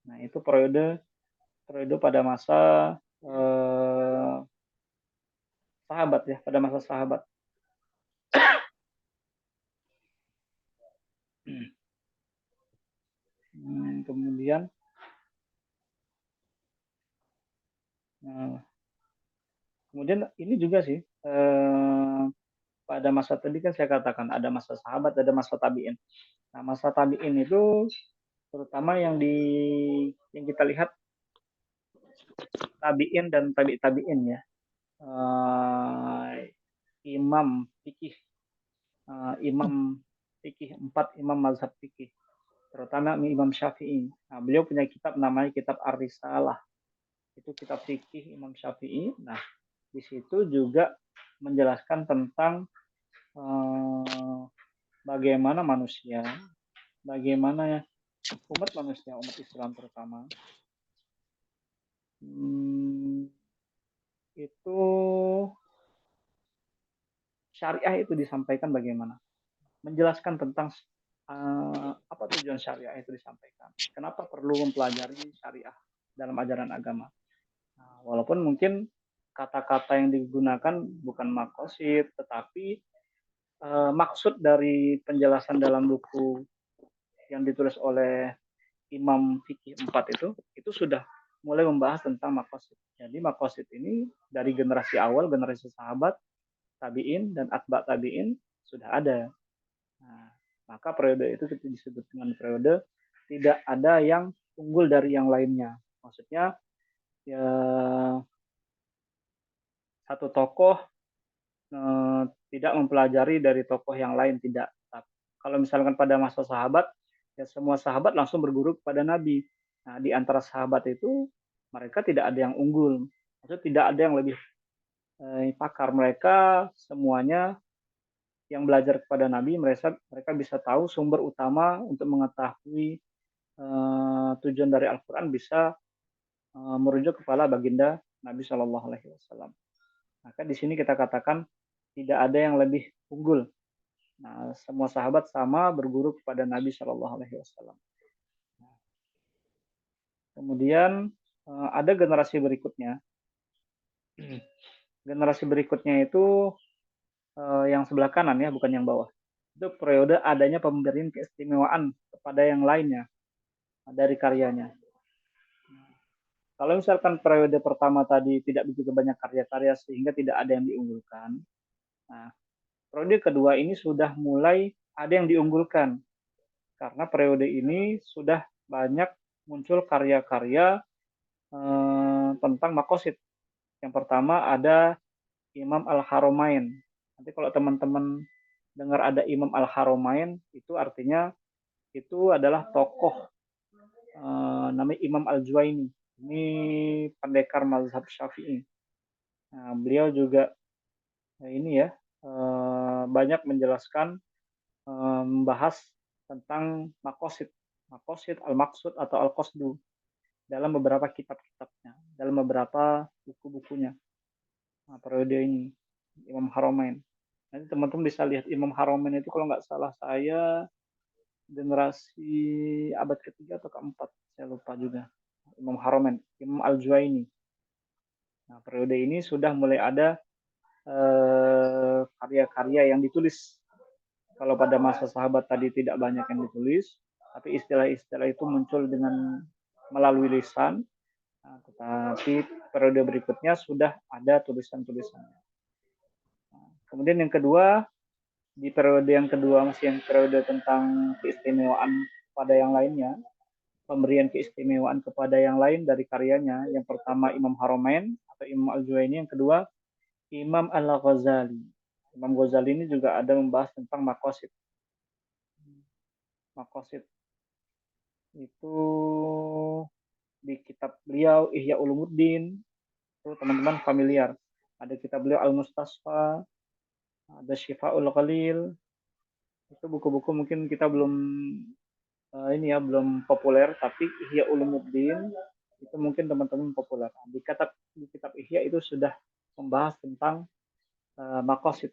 Nah, itu periode pada masa sahabat ya, pada masa sahabat. Kemudian ini juga sih pada masa tadi kan saya katakan ada masa sahabat, ada masa tabi'in. Nah, masa tabi'in itu terutama yang kita lihat tabi'in dan tabi'in ya. Imam fikih, imam fikih 4 imam mazhab fikih, terutama Imam Syafi'i. Nah, beliau punya kitab namanya kitab Ar-Risalah. Itu kitab fikih Imam Syafi'i. Nah, di situ juga menjelaskan tentang bagaimana manusia, bagaimana umat manusia, umat Islam terutama, itu syariah itu disampaikan bagaimana, menjelaskan tentang apa tujuan syariah itu disampaikan, kenapa perlu mempelajari syariah dalam ajaran agama. Nah, walaupun mungkin kata-kata yang digunakan bukan maqasid, tetapi maksud dari penjelasan dalam buku yang ditulis oleh Imam Fikih 4 itu sudah mulai membahas tentang maqasid. Jadi maqasid ini dari generasi awal, generasi sahabat, tabi'in, dan atba' tabi'in sudah ada. Nah, maka periode itu kita disebut dengan periode tidak ada yang unggul dari yang lainnya. Maksudnya ya, satu tokoh tidak mempelajari dari tokoh yang lain, tidak. Kalau misalkan pada masa sahabat, ya semua sahabat langsung berguru kepada Nabi. Nah, di antara sahabat itu mereka tidak ada yang unggul, maksudnya tidak ada yang lebih pakar. Mereka semuanya yang belajar kepada Nabi, mereka bisa tahu sumber utama untuk mengetahui tujuan dari Al-Quran, bisa merujuk kepada baginda Nabi Shallallahu Alaihi Wasallam. Maka di sini kita katakan tidak ada yang lebih unggul. Nah, semua sahabat sama berguru kepada Nabi Shallallahu Alaihi Wasallam. Kemudian ada generasi berikutnya. Generasi berikutnya itu yang sebelah kanan ya, bukan yang bawah. Itu periode adanya pemberian keistimewaan kepada yang lainnya dari karyanya. Kalau misalkan periode pertama tadi tidak begitu banyak karya-karya sehingga tidak ada yang diunggulkan. Nah, periode kedua ini sudah mulai ada yang diunggulkan. Karena periode ini sudah banyak muncul karya-karya tentang maqasid. Yang pertama ada Imam Al-Haramain. Nanti kalau teman-teman dengar ada Imam Al-Haramain, itu artinya itu adalah tokoh namanya Imam Al-Juwaini. Ini pendekar mazhab Syafi'i. Nah, beliau juga ini ya banyak menjelaskan membahas tentang makosid, al-maksud atau al-qasdu dalam beberapa kitab-kitabnya, dalam beberapa buku-bukunya. Nah, periode ini Imam Haramain. Nanti teman-teman bisa lihat Imam Haramain itu kalau nggak salah saya generasi abad ketiga atau keempat, saya lupa juga. Imam Haramain, Imam Al-Juwaini. Nah, periode ini sudah mulai ada karya-karya yang ditulis. Kalau pada masa sahabat tadi tidak banyak yang ditulis, tapi istilah-istilah itu muncul dengan melalui lisan. Nah, tetapi periode berikutnya sudah ada tulisan-tulisannya. Nah, kemudian yang kedua, di periode yang kedua masih yang periode tentang keistimewaan pada yang lainnya, pemberian keistimewaan kepada yang lain dari karyanya. Yang pertama Imam Haramain atau Imam Al-Juwaini, yang kedua Imam Al-Ghazali. Imam Ghazali ini juga ada membahas tentang makosid. Makosid itu di kitab beliau Ihya Ulumuddin, itu teman-teman familiar. Ada kitab beliau Al-Mustasfa, ada Syifaul Ghalil. Itu buku-buku mungkin kita belum belum populer, tapi Ihya Ulumuddin itu mungkin teman-teman populer. Di kitab Ihya itu sudah membahas tentang makosid.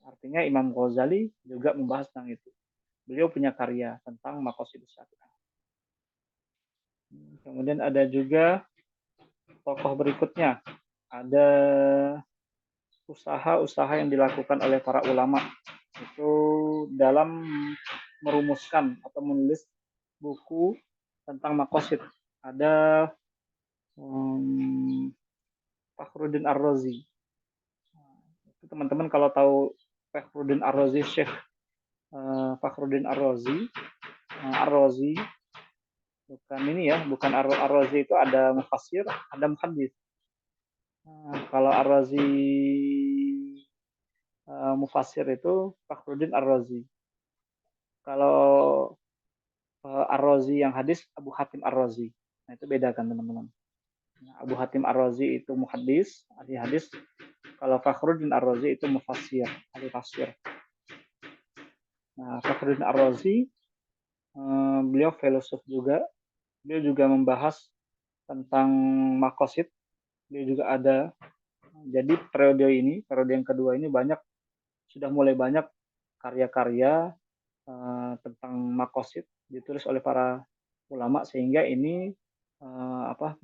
Artinya Imam Ghazali juga membahas tentang itu. Beliau punya karya tentang makosid syafi'ah. Kemudian ada juga tokoh berikutnya. Ada usaha-usaha yang dilakukan oleh para ulama itu dalam merumuskan atau menulis buku tentang makosid. Ada Fakhruddin Ar-Razi. Teman-teman kalau tahu Fakhruddin Ar-Razi, Syekh Fakhruddin Ar-Razi, bukan ini ya, bukan Ar-Razi itu ada mufassir, ada muhaddits. Kalau Ar-Razi mufassir itu Fakhruddin Ar-Razi. Kalau Ar-Razi yang hadis Abu Hatim Ar-Razi. Nah, itu beda kan teman-teman. Abu Hatim Ar-Razi itu muhaddis, ahli hadis. Kalau Fakhruddin Ar-Razi itu mufassir, ahli tafsir. Nah, Fakhruddin Ar-Razi beliau filosof juga. Beliau juga membahas tentang makosid. Beliau juga ada. Jadi periode yang kedua ini sudah mulai banyak karya-karya tentang makosid ditulis oleh para ulama, sehingga ini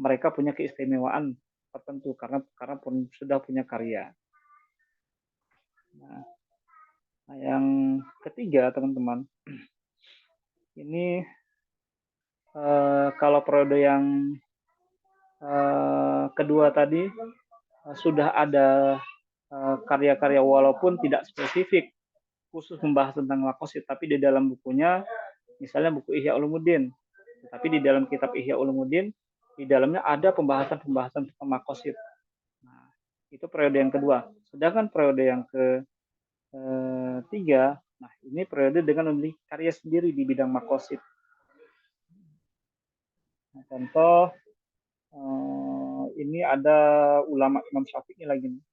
mereka punya keistimewaan tertentu karena pun sudah punya karya. Nah, yang ketiga teman-teman, ini kalau periode yang kedua tadi sudah ada karya-karya walaupun tidak spesifik khusus membahas tentang makosid, tapi di dalam bukunya, misalnya buku Ihya Ulumuddin, tapi di dalam kitab Ihya Ulumuddin di dalamnya ada pembahasan tentang makosid. Nah, itu periode yang kedua. Sedangkan periode yang ketiga, nah ini periode dengan memiliki karya sendiri di bidang makosid. Nah, contoh ini ada ulama Imam Syafi'i lagi nih.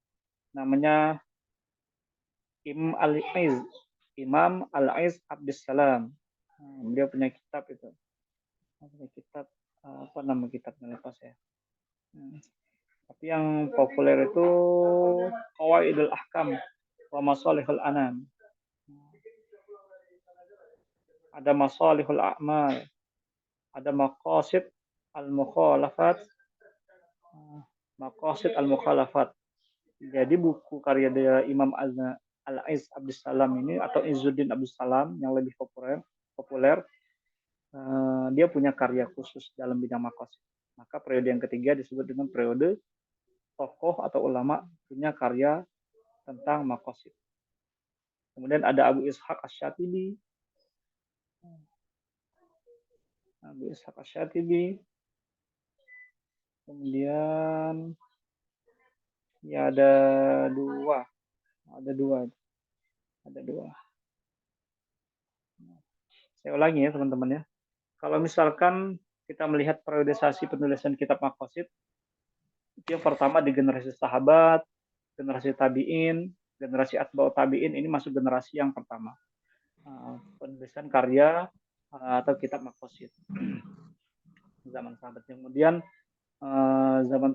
Namanya Imam Al-Aiz Abdussalam. Nah, beliau punya kitab itu. Punya kitab apa nama kitabnya lepas ya. Tapi yang populer itu Qawaidul Ahkam wa Masalihul Anam. Ada Masalihul A'mal, ada Maqasid Al-Mukhalafat. Maqasid Al-Mukhalafat. Jadi buku karya dari Imam Al-Aiz Abdussalam ini atau Izzuddin Abdussalam yang lebih populer, dia punya karya khusus dalam bidang maqasid. Maka periode yang ketiga disebut dengan periode tokoh atau ulama punya karya tentang maqasid. Kemudian ada Abu Ishaq Asy-Syatibi. Kemudian ya ada dua. Saya ulangi ya teman-teman ya. Kalau misalkan kita melihat periodisasi penulisan kitab maqasid, itu yang pertama di generasi sahabat, generasi tabi'in, generasi atba'ut tabi'in, ini masuk generasi yang pertama. Penulisan karya atau kitab maqasid. Zaman sahabat. Kemudian zaman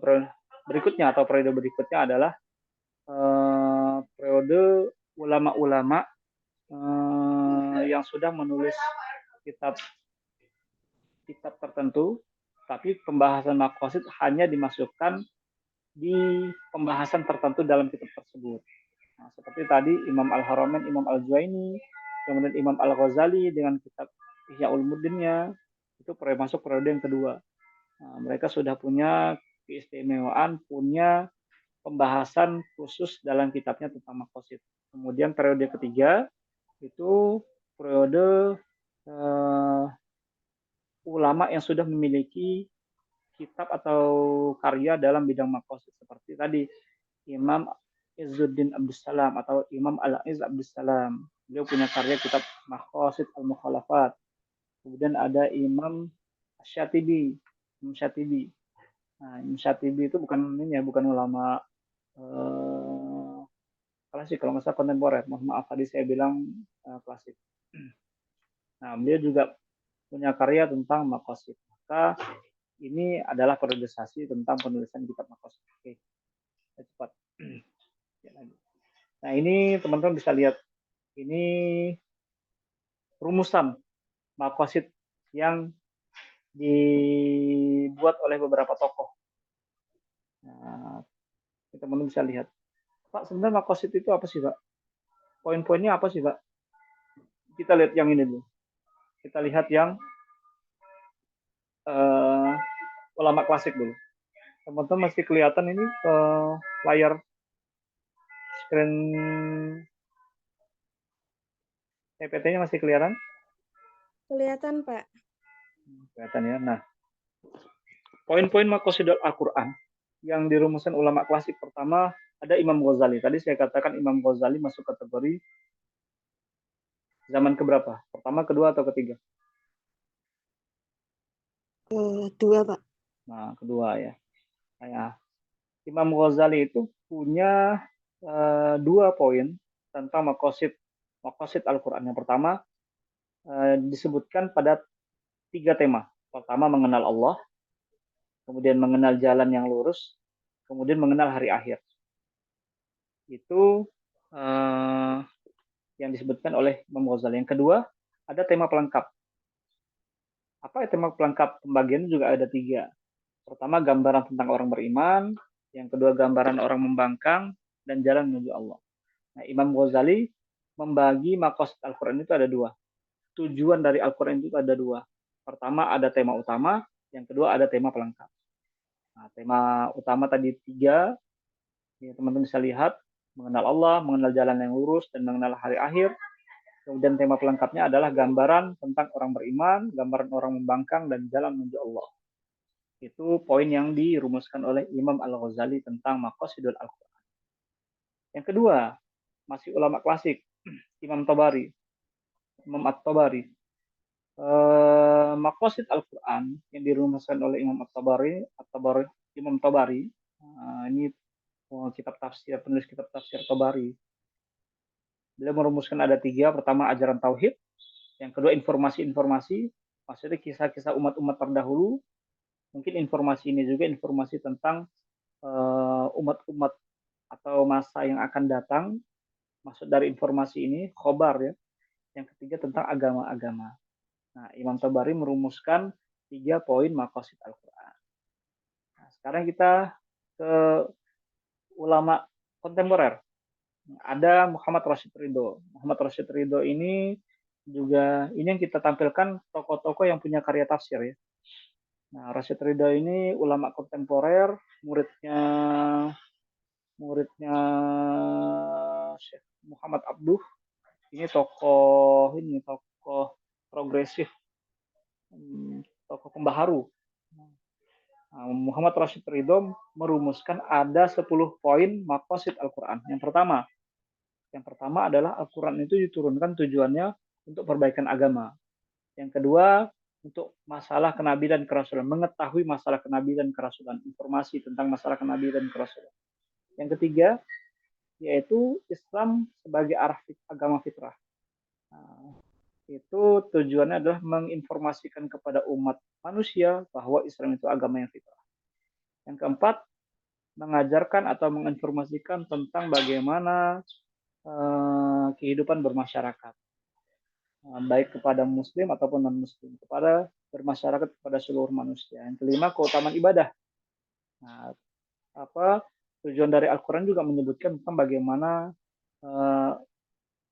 berikutnya atau periode berikutnya adalah periode ulama-ulama yang sudah menulis kitab tertentu, tapi pembahasan maqasid hanya dimasukkan di pembahasan tertentu dalam kitab tersebut. Nah, seperti tadi Imam Al-Haramain, Imam Al-Juwaini, kemudian Imam Al-Ghazali dengan kitab Ihya Ulumuddinnya, itu masuk periode yang kedua. Nah, mereka sudah punya keistimewaan, punya pembahasan khusus dalam kitabnya tentang maqasid. Kemudian periode ketiga itu periode ulama yang sudah memiliki kitab atau karya dalam bidang maqasid, seperti tadi Imam Izzuddin Abdussalam atau Imam Al-Izz Abdussalam. Beliau punya karya kitab Maqasid Al-Mukhalafat. Kemudian ada Imam Syatibi. Nah, Imam Syatibi itu bukan ulama klasik, kalau nggak salah kontemporer. Mohon maaf tadi saya bilang klasik. Nah, beliau juga punya karya tentang maqasid. Maka ini adalah periodisasi tentang penulisan kitab maqasid. Oke, cepat. Nah, ini teman-teman bisa lihat. Ini rumusan maqasid yang dibuat oleh beberapa tokoh. Nah, teman-teman bisa lihat. Pak, sebenarnya maqasid itu apa sih, Pak? Poin-poinnya apa sih, Pak? Kita lihat yang ini dulu. Kita lihat yang ulama klasik dulu. Teman-teman masih kelihatan ini layar screen PPT-nya masih kelihatan? Kelihatan, Pak. Kelihatan ya. Nah, poin-poin maqasidul Al-Quran yang dirumuskan ulama klasik pertama ada Imam Ghazali. Tadi saya katakan Imam Ghazali masuk kategori zaman keberapa? Pertama, kedua, atau ketiga? Kedua, Pak. Nah, kedua ya. Nah, Imam Ghazali itu punya 2 poin tentang maqasid Al-Quran. Yang pertama disebutkan pada 3 tema. Pertama, mengenal Allah, kemudian mengenal jalan yang lurus, kemudian mengenal hari akhir. Itu yang disebutkan oleh Imam Ghazali. Yang kedua, ada tema pelengkap. Apa tema pelengkap? Pembagiannya juga ada 3. Pertama, gambaran tentang orang beriman. Yang kedua, gambaran orang membangkang dan jalan menuju Allah. Nah, Imam Ghazali membagi maqasid Al-Quran itu ada 2. Tujuan dari Al-Quran itu ada 2. Pertama, ada tema utama. Yang kedua, ada tema pelengkap. Nah, tema utama tadi 3. Ya, teman-teman bisa lihat. Mengenal Allah, mengenal jalan yang lurus, dan mengenal hari akhir. Kemudian tema pelengkapnya adalah gambaran tentang orang beriman, gambaran orang membangkang, dan jalan menuju Allah. Itu poin yang dirumuskan oleh Imam Al-Ghazali tentang maqasidul Al-Quran. Yang kedua, masih ulama klasik, Imam Tabari. Imam At-Tabari. Maqasid Al-Quran yang dirumuskan oleh Imam At-Tabari, Imam Tabari. Ini kitab tafsir, penulis kitab tafsir Tabari. Beliau merumuskan ada 3. Pertama, ajaran tauhid. Yang kedua, informasi-informasi. Maksudnya kisah-kisah umat-umat terdahulu. Mungkin informasi ini juga informasi tentang umat-umat atau masa yang akan datang. Maksud dari informasi ini, khobar ya. Yang ketiga, tentang agama-agama. Nah, Imam Tabari merumuskan 3 poin maqasid Al-Quran. Nah, sekarang kita ke ulama kontemporer. Ada Muhammad Rashid Ridho. Muhammad Rashid Ridho ini juga, ini yang kita tampilkan tokoh-tokoh yang punya karya tafsir ya. Nah, Rashid Ridho ini ulama kontemporer, muridnya Syekh Muhammad Abduh. Ini tokoh progresif, tokoh pembaharu. Nah, Muhammad Rashid Ridho merumuskan ada 10 poin maqasid Al-Quran. Yang pertama adalah Al-Quran itu diturunkan tujuannya untuk perbaikan agama. Yang kedua, untuk masalah kenabi dan kerasulan, mengetahui masalah kenabi dan kerasulan, informasi tentang masalah kenabi dan kerasulan. Yang ketiga, yaitu Islam sebagai arah agama fitrah. Nah, itu tujuannya adalah menginformasikan kepada umat manusia bahwa Islam itu agama yang fitrah. Yang keempat, mengajarkan atau menginformasikan tentang bagaimana kehidupan bermasyarakat, baik kepada muslim ataupun non-muslim, kepada bermasyarakat kepada seluruh manusia. Yang kelima, keutamaan ibadah. Nah, tujuan dari Al-Quran juga menyebutkan tentang bagaimana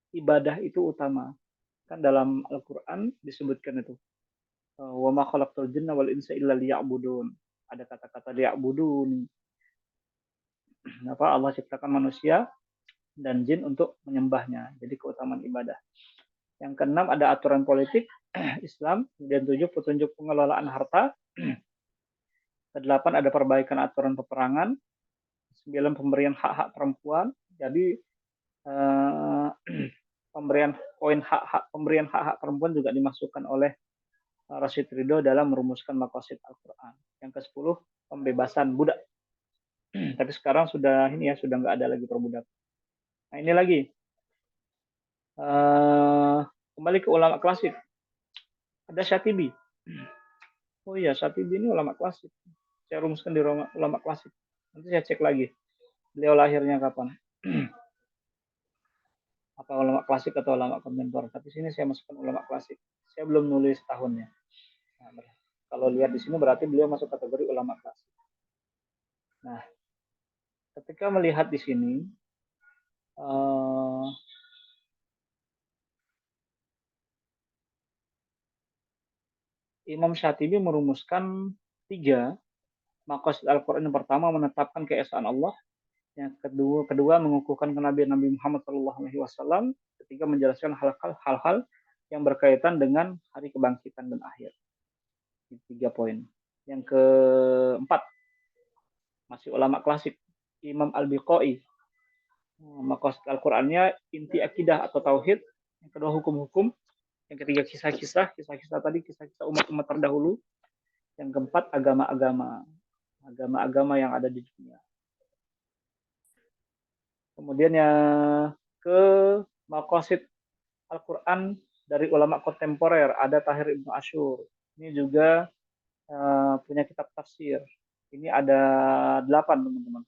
ibadah itu utama. Kan dalam Al-Quran disebutkan itu, wa ma khalaqtul jinna wal insa illa liya'budun. Ada kata-kata liya'budun. Allah ciptakan manusia dan jin untuk menyembahnya. Jadi keutamaan ibadah. Yang keenam, ada aturan politik Islam. Kemudian 7, petunjuk pengelolaan harta. Kedelapan, ada perbaikan aturan peperangan. 9, pemberian hak-hak perempuan. Jadi pemberian hak-hak perempuan juga dimasukkan oleh Rashid Ridho dalam merumuskan maqasid Al-Quran. Yang ke-10, pembebasan budak. Tapi sekarang sudah nggak ada lagi perbudakan. Nah, ini lagi. Kembali ke ulama klasik. Ada Syatibi. Oh iya, Syatibi ini ulama klasik. Saya rumuskan di ulama klasik. Nanti saya cek lagi. Beliau lahirnya kapan. Apa ulama klasik atau ulama kontemporer. Tapi sini saya masukkan ulama klasik. Saya belum nulis tahunnya. Nah, kalau lihat di sini berarti beliau masuk kategori ulama klasik. Nah, ketika melihat di sini, Imam Syatibi merumuskan 3 maqasid Al-Quran. Yang pertama, menetapkan keesaan Allah. Yang kedua mengukuhkan kenabian Nabi Muhammad SAW. Ketiga, menjelaskan hal-hal yang berkaitan dengan hari kebangkitan dan akhir. 3 poin. Yang keempat, masih ulama klasik, Imam Al-Biqai. Maqasid Al-Qurannya inti akidah atau tauhid. Yang kedua, hukum-hukum. Yang ketiga, kisah-kisah tadi, kisah-kisah umat-umat terdahulu. Yang keempat, agama-agama yang ada di dunia. Kemudian yang ke maqasid Al-Quran dari ulama kontemporer, ada Tahir Ibnu Asyur. Ini juga punya kitab tafsir. Ini ada 8, teman-teman.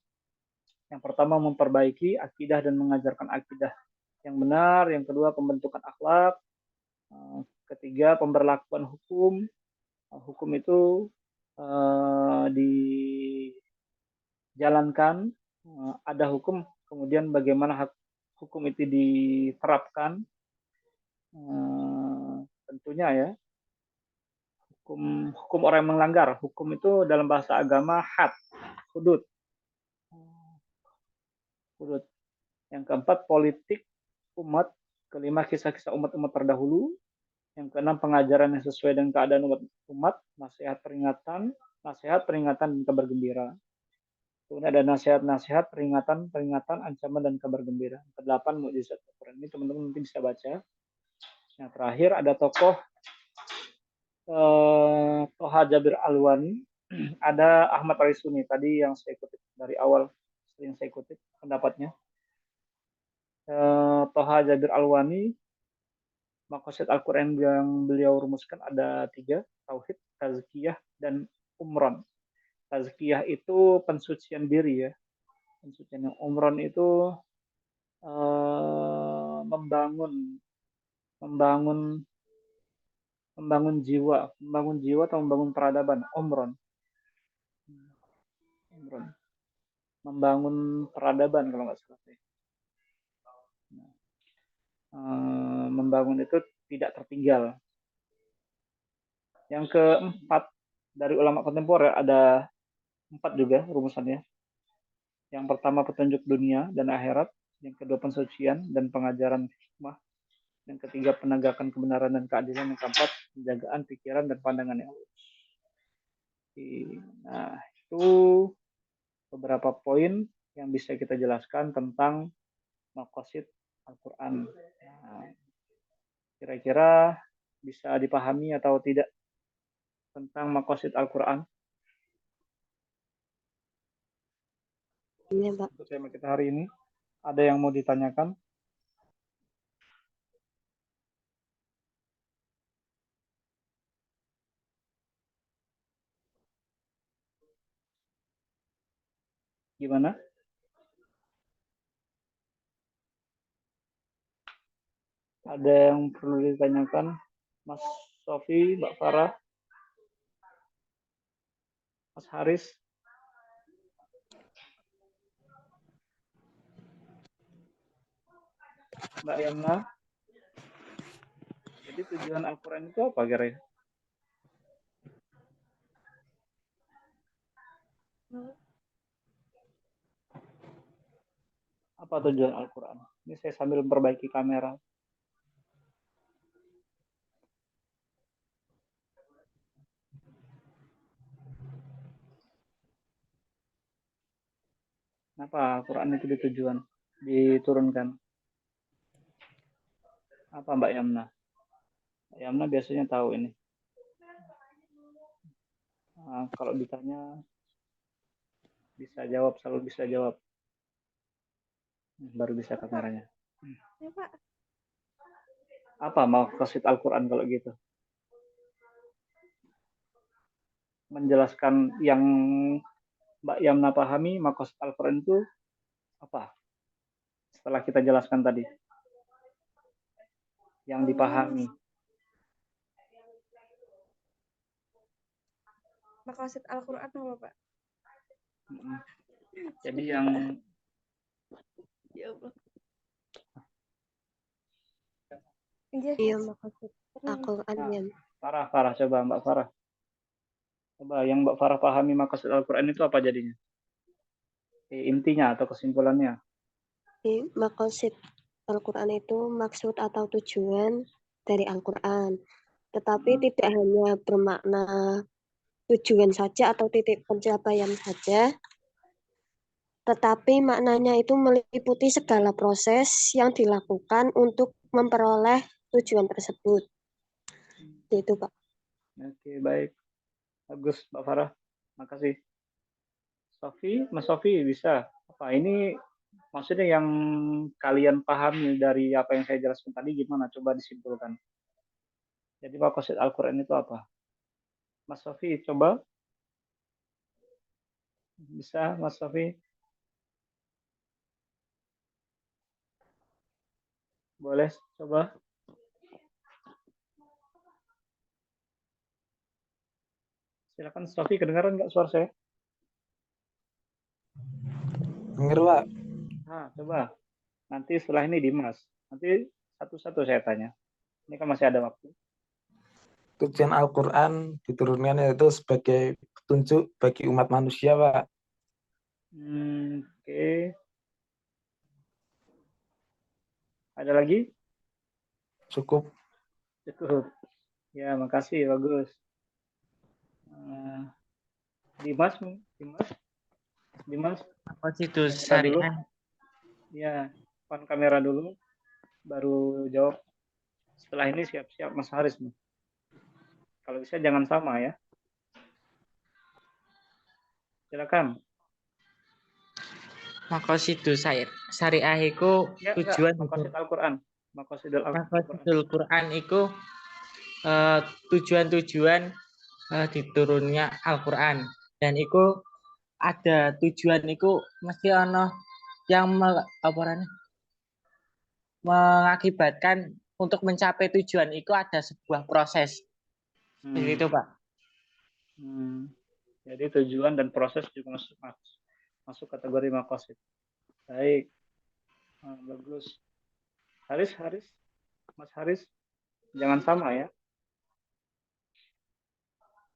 Yang pertama, memperbaiki akidah dan mengajarkan akidah yang benar. Yang kedua, pembentukan akhlak. Ketiga, pemberlakuan hukum. Hukum itu dijalankan. Ada hukum, kemudian bagaimana hukum itu diterapkan. Tentunya ya, hukum orang yang melanggar. Hukum itu dalam bahasa agama hudud. Yang keempat, politik umat. Kelima, kisah-kisah umat-umat terdahulu. Yang keenam, pengajaran yang sesuai dengan keadaan umat. Nasihat, peringatan, dan kabar gembira. Kemudian ada nasihat, peringatan, ancaman, dan kabar gembira. Kedelapan, mukjizat Al-Quran. Ini teman-teman mungkin bisa baca. Yang terakhir ada tokoh Toha Jabir Alwani. Ada Ahmad Arisuni tadi yang saya kutip dari awal, sering saya kutip pendapatnya. Toha Jabir Alwani, maqasid Al-Quran yang beliau rumuskan ada 3, tauhid, tazkiyah, dan umron. Tazkiyah itu pensucian diri ya. Pensucian. Umron itu membangun jiwa atau membangun peradaban. Umron. Membangun peradaban kalau nggak salah. Membangun itu tidak tertinggal. Yang keempat, dari ulama kontemporer ada 4 juga rumusannya. Yang pertama, petunjuk dunia dan akhirat. Yang kedua, pensucian dan pengajaran hikmah. Yang ketiga, penegakan kebenaran dan keadilan. Yang keempat, penjagaan pikiran dan pandangan yang lurus. Nah, itu beberapa poin yang bisa kita jelaskan tentang maqasid Al-Quran. Nah, kira-kira bisa dipahami atau tidak tentang maqasid Al-Quran Ini Pak. untuk tema kita hari ini? Ada yang mau ditanyakan? Gimana? Ada yang perlu ditanyakan? Mas Sofi, Mbak Farah, Mas Haris? Mbak Yamna? Jadi tujuan Al-Quran itu apa kira-kira? Apa tujuan Al-Quran? Ini saya sambil memperbaiki kamera. Kenapa Al-Quran itu diturunkan? Apa Mbak Yamna? Mbak Yamna biasanya tahu ini. Nah, kalau ditanya bisa jawab, selalu bisa jawab. Baru bisa kameranya. Ya, Pak. Apa maqasid Al-Quran kalau gitu? Menjelaskan yang Mbak Yamna pahami, maqasid Al-Quran itu apa? Setelah kita jelaskan tadi. Yang dipahami. Maqasid Al-Quran apa, Pak? Jadi yang Ya Allah. Iya. Iya, maqasid Al-Quran ya. Farah, coba Mbak Farah. Coba yang Mbak Farah pahami maqasid Al-Quran itu apa jadinya? Intinya atau kesimpulannya? Maqasid Al-Quran itu maksud atau tujuan dari Al-Quran. Tetapi tidak hanya bermakna tujuan saja atau titik pencapaian saja, tetapi maknanya itu meliputi segala proses yang dilakukan untuk memperoleh tujuan tersebut. Itu, Pak. Oke, baik. Bagus, Mbak Farah. Makasih. Mas Sofi bisa. Apa ini maksudnya yang kalian pahami dari apa yang saya jelaskan tadi gimana? Coba disimpulkan. Jadi maqasid Al-Quran itu apa? Mas Sofi, coba. Bisa, Mas Sofi? Boleh, coba. Silakan Sofi, kedengaran nggak suara saya? Dengar, Pak. Nah, coba. Nanti setelah ini Dimas. Nanti satu-satu saya tanya. Ini kan masih ada waktu. Tujuan Al-Quran diturunkan itu sebagai petunjuk bagi umat manusia, Pak. Oke. Ada lagi? Cukup. Cukup. Ya, makasih. Bagus. Dimas, Maqasid itu kamera dulu. Ya, on kamera dulu. Baru jawab. Setelah ini siap-siap Mas Haris nih. Kalau bisa jangan sama ya. Silakan. Maqasidus syariah iku tujuan Maqasid Al-Quran. Maqasidul Quran iku tujuan-tujuan diturunnya Al-Quran, dan iku ada tujuan iku mesti ono yang mengakibatkan untuk mencapai tujuan itu ada sebuah proses. Begitu, Pak. Jadi tujuan dan proses juga masuk kategori maqasid. Baik. Bagus. Haris, Mas Haris, jangan sama ya.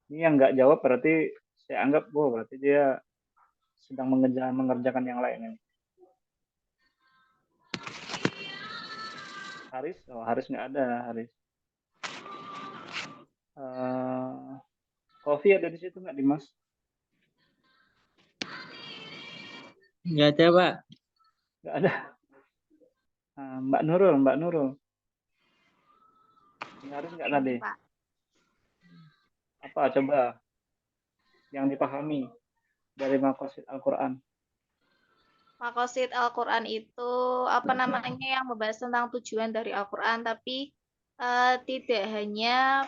Ini yang nggak jawab berarti saya anggap, berarti dia sedang mengerjakan yang lain. Haris nggak ada, Haris. Kofi ada di situ nggak, Dimas? Nggak ada, Pak. Nggak ada. Mbak Nurul. Ini Haris nggak tadi? Apa coba yang dipahami dari maqasid Al-Quran? Maqasid Al-Quran itu apa namanya yang membahas tentang tujuan dari Al-Quran, tapi tidak hanya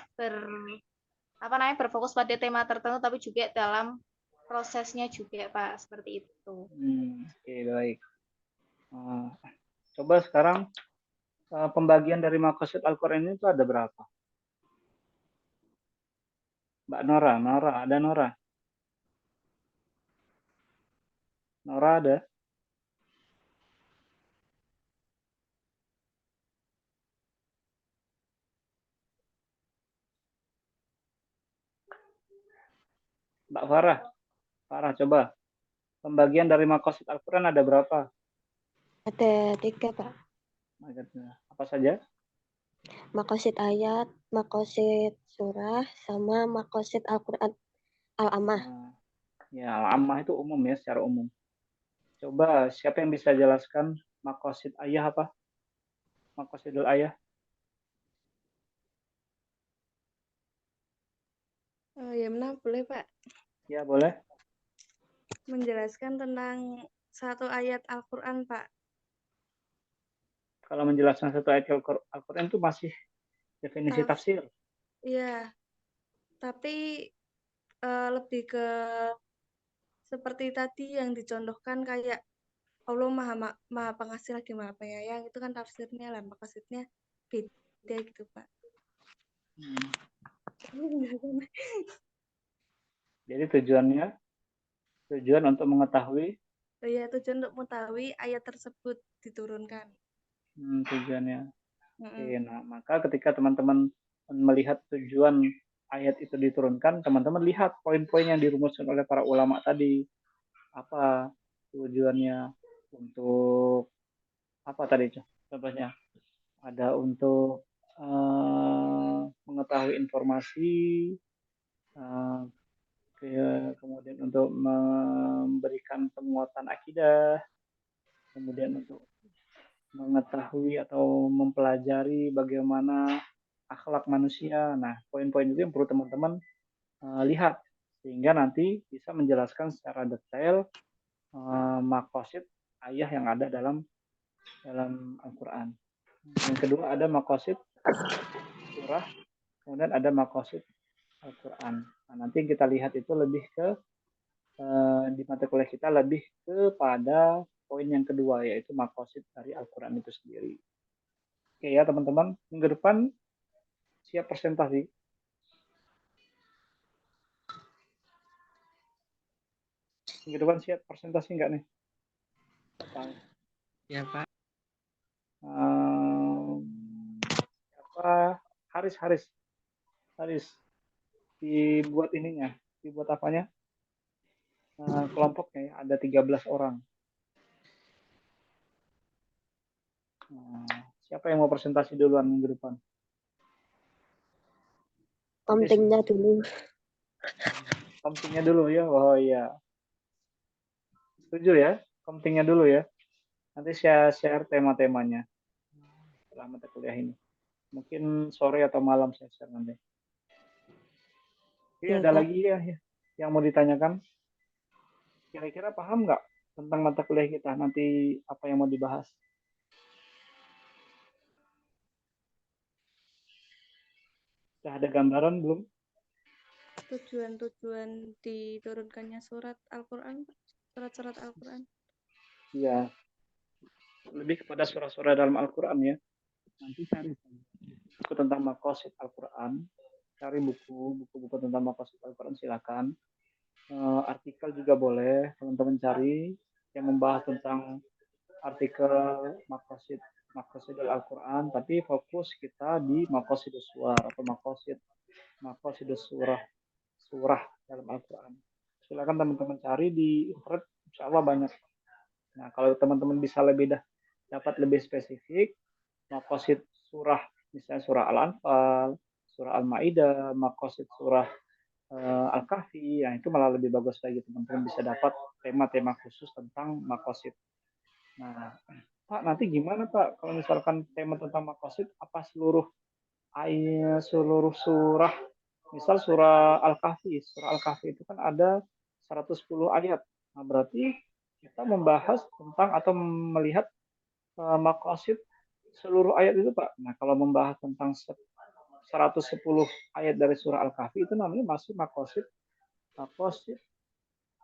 berfokus pada tema tertentu, tapi juga dalam prosesnya juga, Pak, seperti itu. Oke, baik. Coba sekarang pembagian dari maqasid Al-Quran itu ada berapa? Mbak Nora, ada Nora? Nora ada? Mbak Farah coba. Pembagian dari maqasid Al-Quran ada berapa? Ada 3, Pak. Apa saja? Maqasid ayat, maqasid surah, sama maqasid Al-Quran Al-Ammah. Ya, Al-Ammah itu umum ya, secara umum. Coba siapa yang bisa jelaskan maqasid ayah apa? Maqasidul ayah? Yamna boleh Pak Ya, boleh. menjelaskan tentang satu ayat Al-Quran Pak. Kalau menjelaskan satu ayat Al-Quran itu masih definisi tafsir. Iya, tapi lebih ke seperti tadi yang dicontohkan kayak Allah maha pengasih lagi maha penyayang, itu kan tafsirnya lah, maksudnya beda gitu Pak. Jadi tujuan untuk mengetahui. Ya, tujuan untuk mengetahui ayat tersebut diturunkan. Tujuannya. Oke, nah maka ketika teman-teman melihat tujuan ayat itu diturunkan, teman-teman lihat poin-poin yang dirumuskan oleh para ulama tadi. Apa tujuannya? Untuk apa tadi contohnya? Ada untuk mengetahui informasi, kemudian untuk memberikan penguatan akidah, kemudian untuk mengetahui atau mempelajari bagaimana akhlak manusia. Nah, poin-poin itu yang perlu teman-teman lihat sehingga nanti bisa menjelaskan secara detail maqasid ayah yang ada dalam Al-Quran. Yang kedua ada maqasid surah, kemudian ada maqasid Al-Quran. Nah, nanti kita lihat itu lebih ke di mata kuliah kita lebih kepada poin yang kedua, yaitu maqasid dari Al-Quran itu sendiri. Oke ya teman-teman, minggu depan siap presentasi. Minggu depan siap presentasi nggak nih? Ya Pak. Haris dibuat ininya, dibuat apanya? Kelompoknya ya, ada 13 orang. Siapa yang mau presentasi duluan minggu depan? Komtingnya dulu. Komtingnya dulu ya. Oh iya. Setuju ya? Komtingnya dulu ya. Nanti saya share tema-temanya setelah mata kuliah ini. Mungkin sore atau malam saya share nanti. Jadi ada lagi ya yang mau ditanyakan? Kira-kira paham nggak tentang mata kuliah kita? Nanti apa yang mau dibahas? Sudah ada gambaran belum? Tujuan-tujuan diturunkannya surat Al-Quran, surat-surat Al-Quran. Iya. Lebih kepada surah-surah dalam Al-Quran ya. Nanti cari buku tentang maqasid Al-Quran. Cari buku-buku tentang maqasid Al-Quran silakan. Artikel juga boleh teman-teman cari yang membahas tentang artikel maqasid Al-Quran, tapi fokus kita di maqasid suwar atau maqasid surah dalam Al-Quran. Silakan teman-teman cari di internet, insya Allah banyak. Nah, kalau teman-teman bisa dapat lebih spesifik, maqasid surah, misalnya surah Al-Anfal, surah Al-Ma'idah, maqasid surah Al-Kahfi, yang itu malah lebih bagus lagi, teman-teman bisa dapat tema-tema khusus tentang maqasid. Nah, Pak, nanti gimana Pak kalau misalkan tema tentang maqasid, apa seluruh surah Misal surah Al-Kahfi. Surah Al-Kahfi itu kan ada 110 ayat. Nah, berarti kita membahas tentang atau melihat maqasid seluruh ayat itu, Pak. Nah, kalau membahas tentang 110 ayat dari surah Al-Kahfi itu namanya masih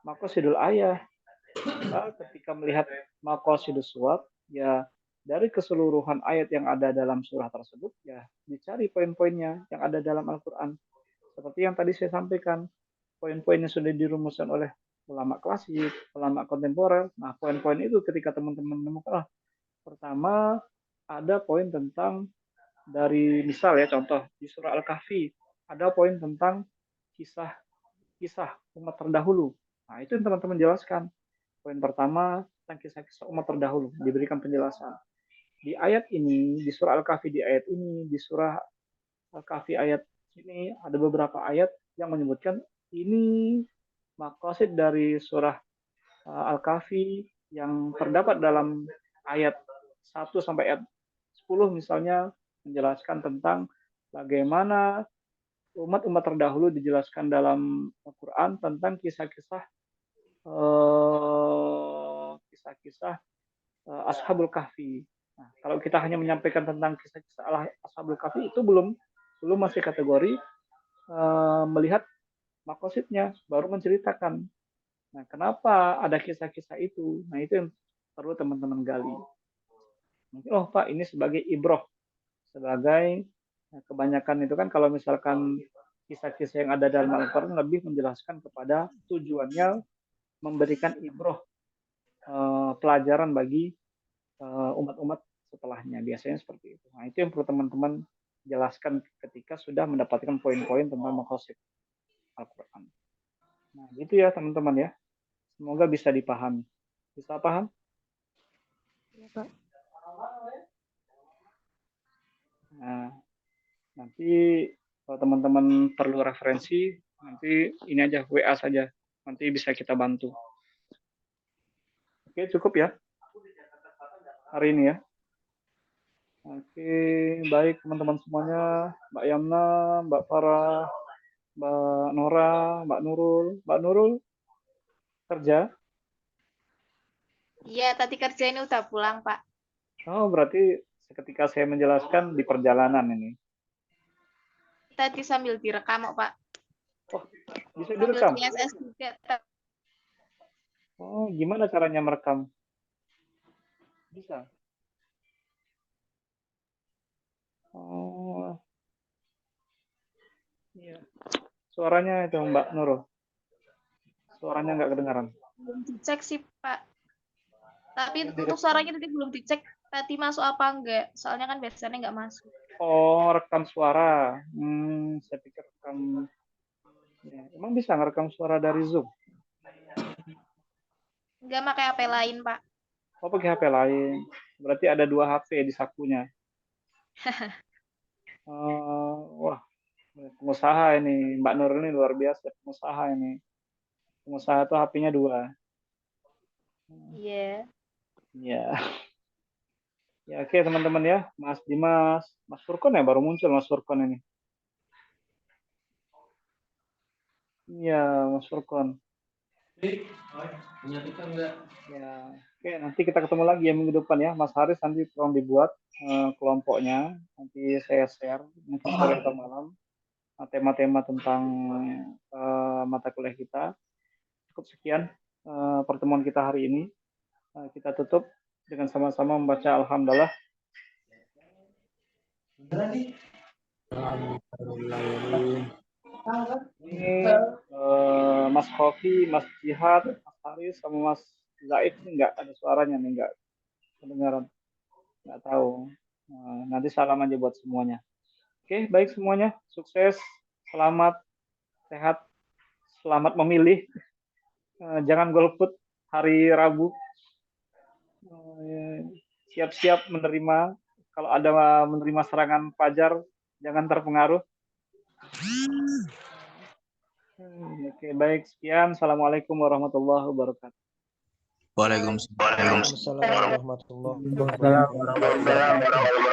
maqasidul ayat. Kita ketika melihat maqasidus suwar, ya dari keseluruhan ayat yang ada dalam surah tersebut, ya dicari poin-poinnya yang ada dalam Al-Quran. Seperti yang tadi saya sampaikan, poin-poin yang sudah dirumuskan oleh ulama klasik, ulama kontemporer. Nah, poin-poin itu ketika teman-teman menemukan, pertama ada poin tentang dari misal ya contoh di surah Al-Kahfi ada poin tentang kisah umat terdahulu. Nah, itu yang teman-teman jelaskan. Poin pertama tentang kisah-kisah umat terdahulu diberikan penjelasan. Di ayat ini, di surah Al-Kahfi di ayat ini, di surah Al-Kahfi ayat ini ada beberapa ayat yang menyebutkan ini maqasid dari surah Al-Kahfi yang terdapat dalam ayat 1 sampai ayat 10 misalnya menjelaskan tentang bagaimana umat-umat terdahulu dijelaskan dalam Al-Quran tentang kisah-kisah Ashabul Kahfi. Nah, kalau kita hanya menyampaikan tentang kisah-kisah Ashabul Kahfi itu belum masih kategori melihat makosidnya, baru menceritakan. Nah, kenapa ada kisah-kisah itu? Nah, itu yang perlu teman-teman gali. Oh, Pak, ini sebagai ibroh, sebagai kebanyakan itu kan kalau misalkan kisah-kisah yang ada dalam Al-Quran lebih menjelaskan kepada tujuannya memberikan ibroh, pelajaran bagi umat-umat setelahnya. Biasanya seperti itu. Nah, itu yang perlu teman-teman jelaskan ketika sudah mendapatkan poin-poin tentang maqasid Al-Quran. Nah, gitu ya teman-teman ya. Semoga bisa dipahami. Bisa paham? Ya, Pak. Nah, nanti kalau teman-teman perlu referensi, nanti ini aja WA saja. Nanti bisa kita bantu. Oke, cukup ya hari ini ya. Oke, baik teman-teman semuanya, Mbak Yamna, Mbak Farah, Mbak Nora, Mbak Nurul kerja? Iya, tadi kerja ini udah pulang, Pak. Oh, berarti ketika saya menjelaskan di perjalanan ini. Tadi sambil direkam, Pak. Oh, bisa Sambil direkam? CSS juga. Oh, gimana caranya merekam? Bisa. Oh, iya. Suaranya itu Mbak Nurul. Suaranya nggak kedengaran. Belum dicek sih, Pak. Tapi untuk suaranya tadi belum dicek tadi masuk apa enggak. Soalnya kan biasanya nggak masuk. Oh, rekam suara. Saya pikir rekam. Ya, emang bisa ngerekam suara dari Zoom? Enggak pakai HP lain, Pak. Oh, pakai HP lain. Berarti ada 2 HP di sakunya. Wah, pengusaha ini. Mbak Nurul ini luar biasa. Pengusaha ini. Pengusaha tuh HP-nya 2. Iya. Iya. Ya, oke teman-teman ya. Mas Dimas. Mas Furkon ya baru muncul Mas Furkon ini. Iya, Mas Furkon. Ya, oke nanti kita ketemu lagi ya minggu depan ya. Mas Haris nanti tolong dibuat kelompoknya. Nanti saya share mungkin sore atau malam tema-tema tentang mata kuliah kita. Cukup sekian pertemuan kita hari ini. Kita tutup dengan sama-sama membaca Alhamdulillah. Ini Mas Kofi, Mas Jihad, Mas Haris, sama Mas Zaid ini nggak ada suaranya nih, nggak kedengaran, nggak tahu. Nanti salam aja buat semuanya. Oke, baik semuanya, sukses, selamat, sehat, selamat memilih. Jangan golput hari Rabu. Siap-siap menerima. Kalau ada menerima serangan fajar, jangan terpengaruh. Oke, baik. Sekian. Assalamualaikum warahmatullahi wabarakatuh. Waalaikumsalam. Waalaikumsalam warahmatullahi wabarakatuh.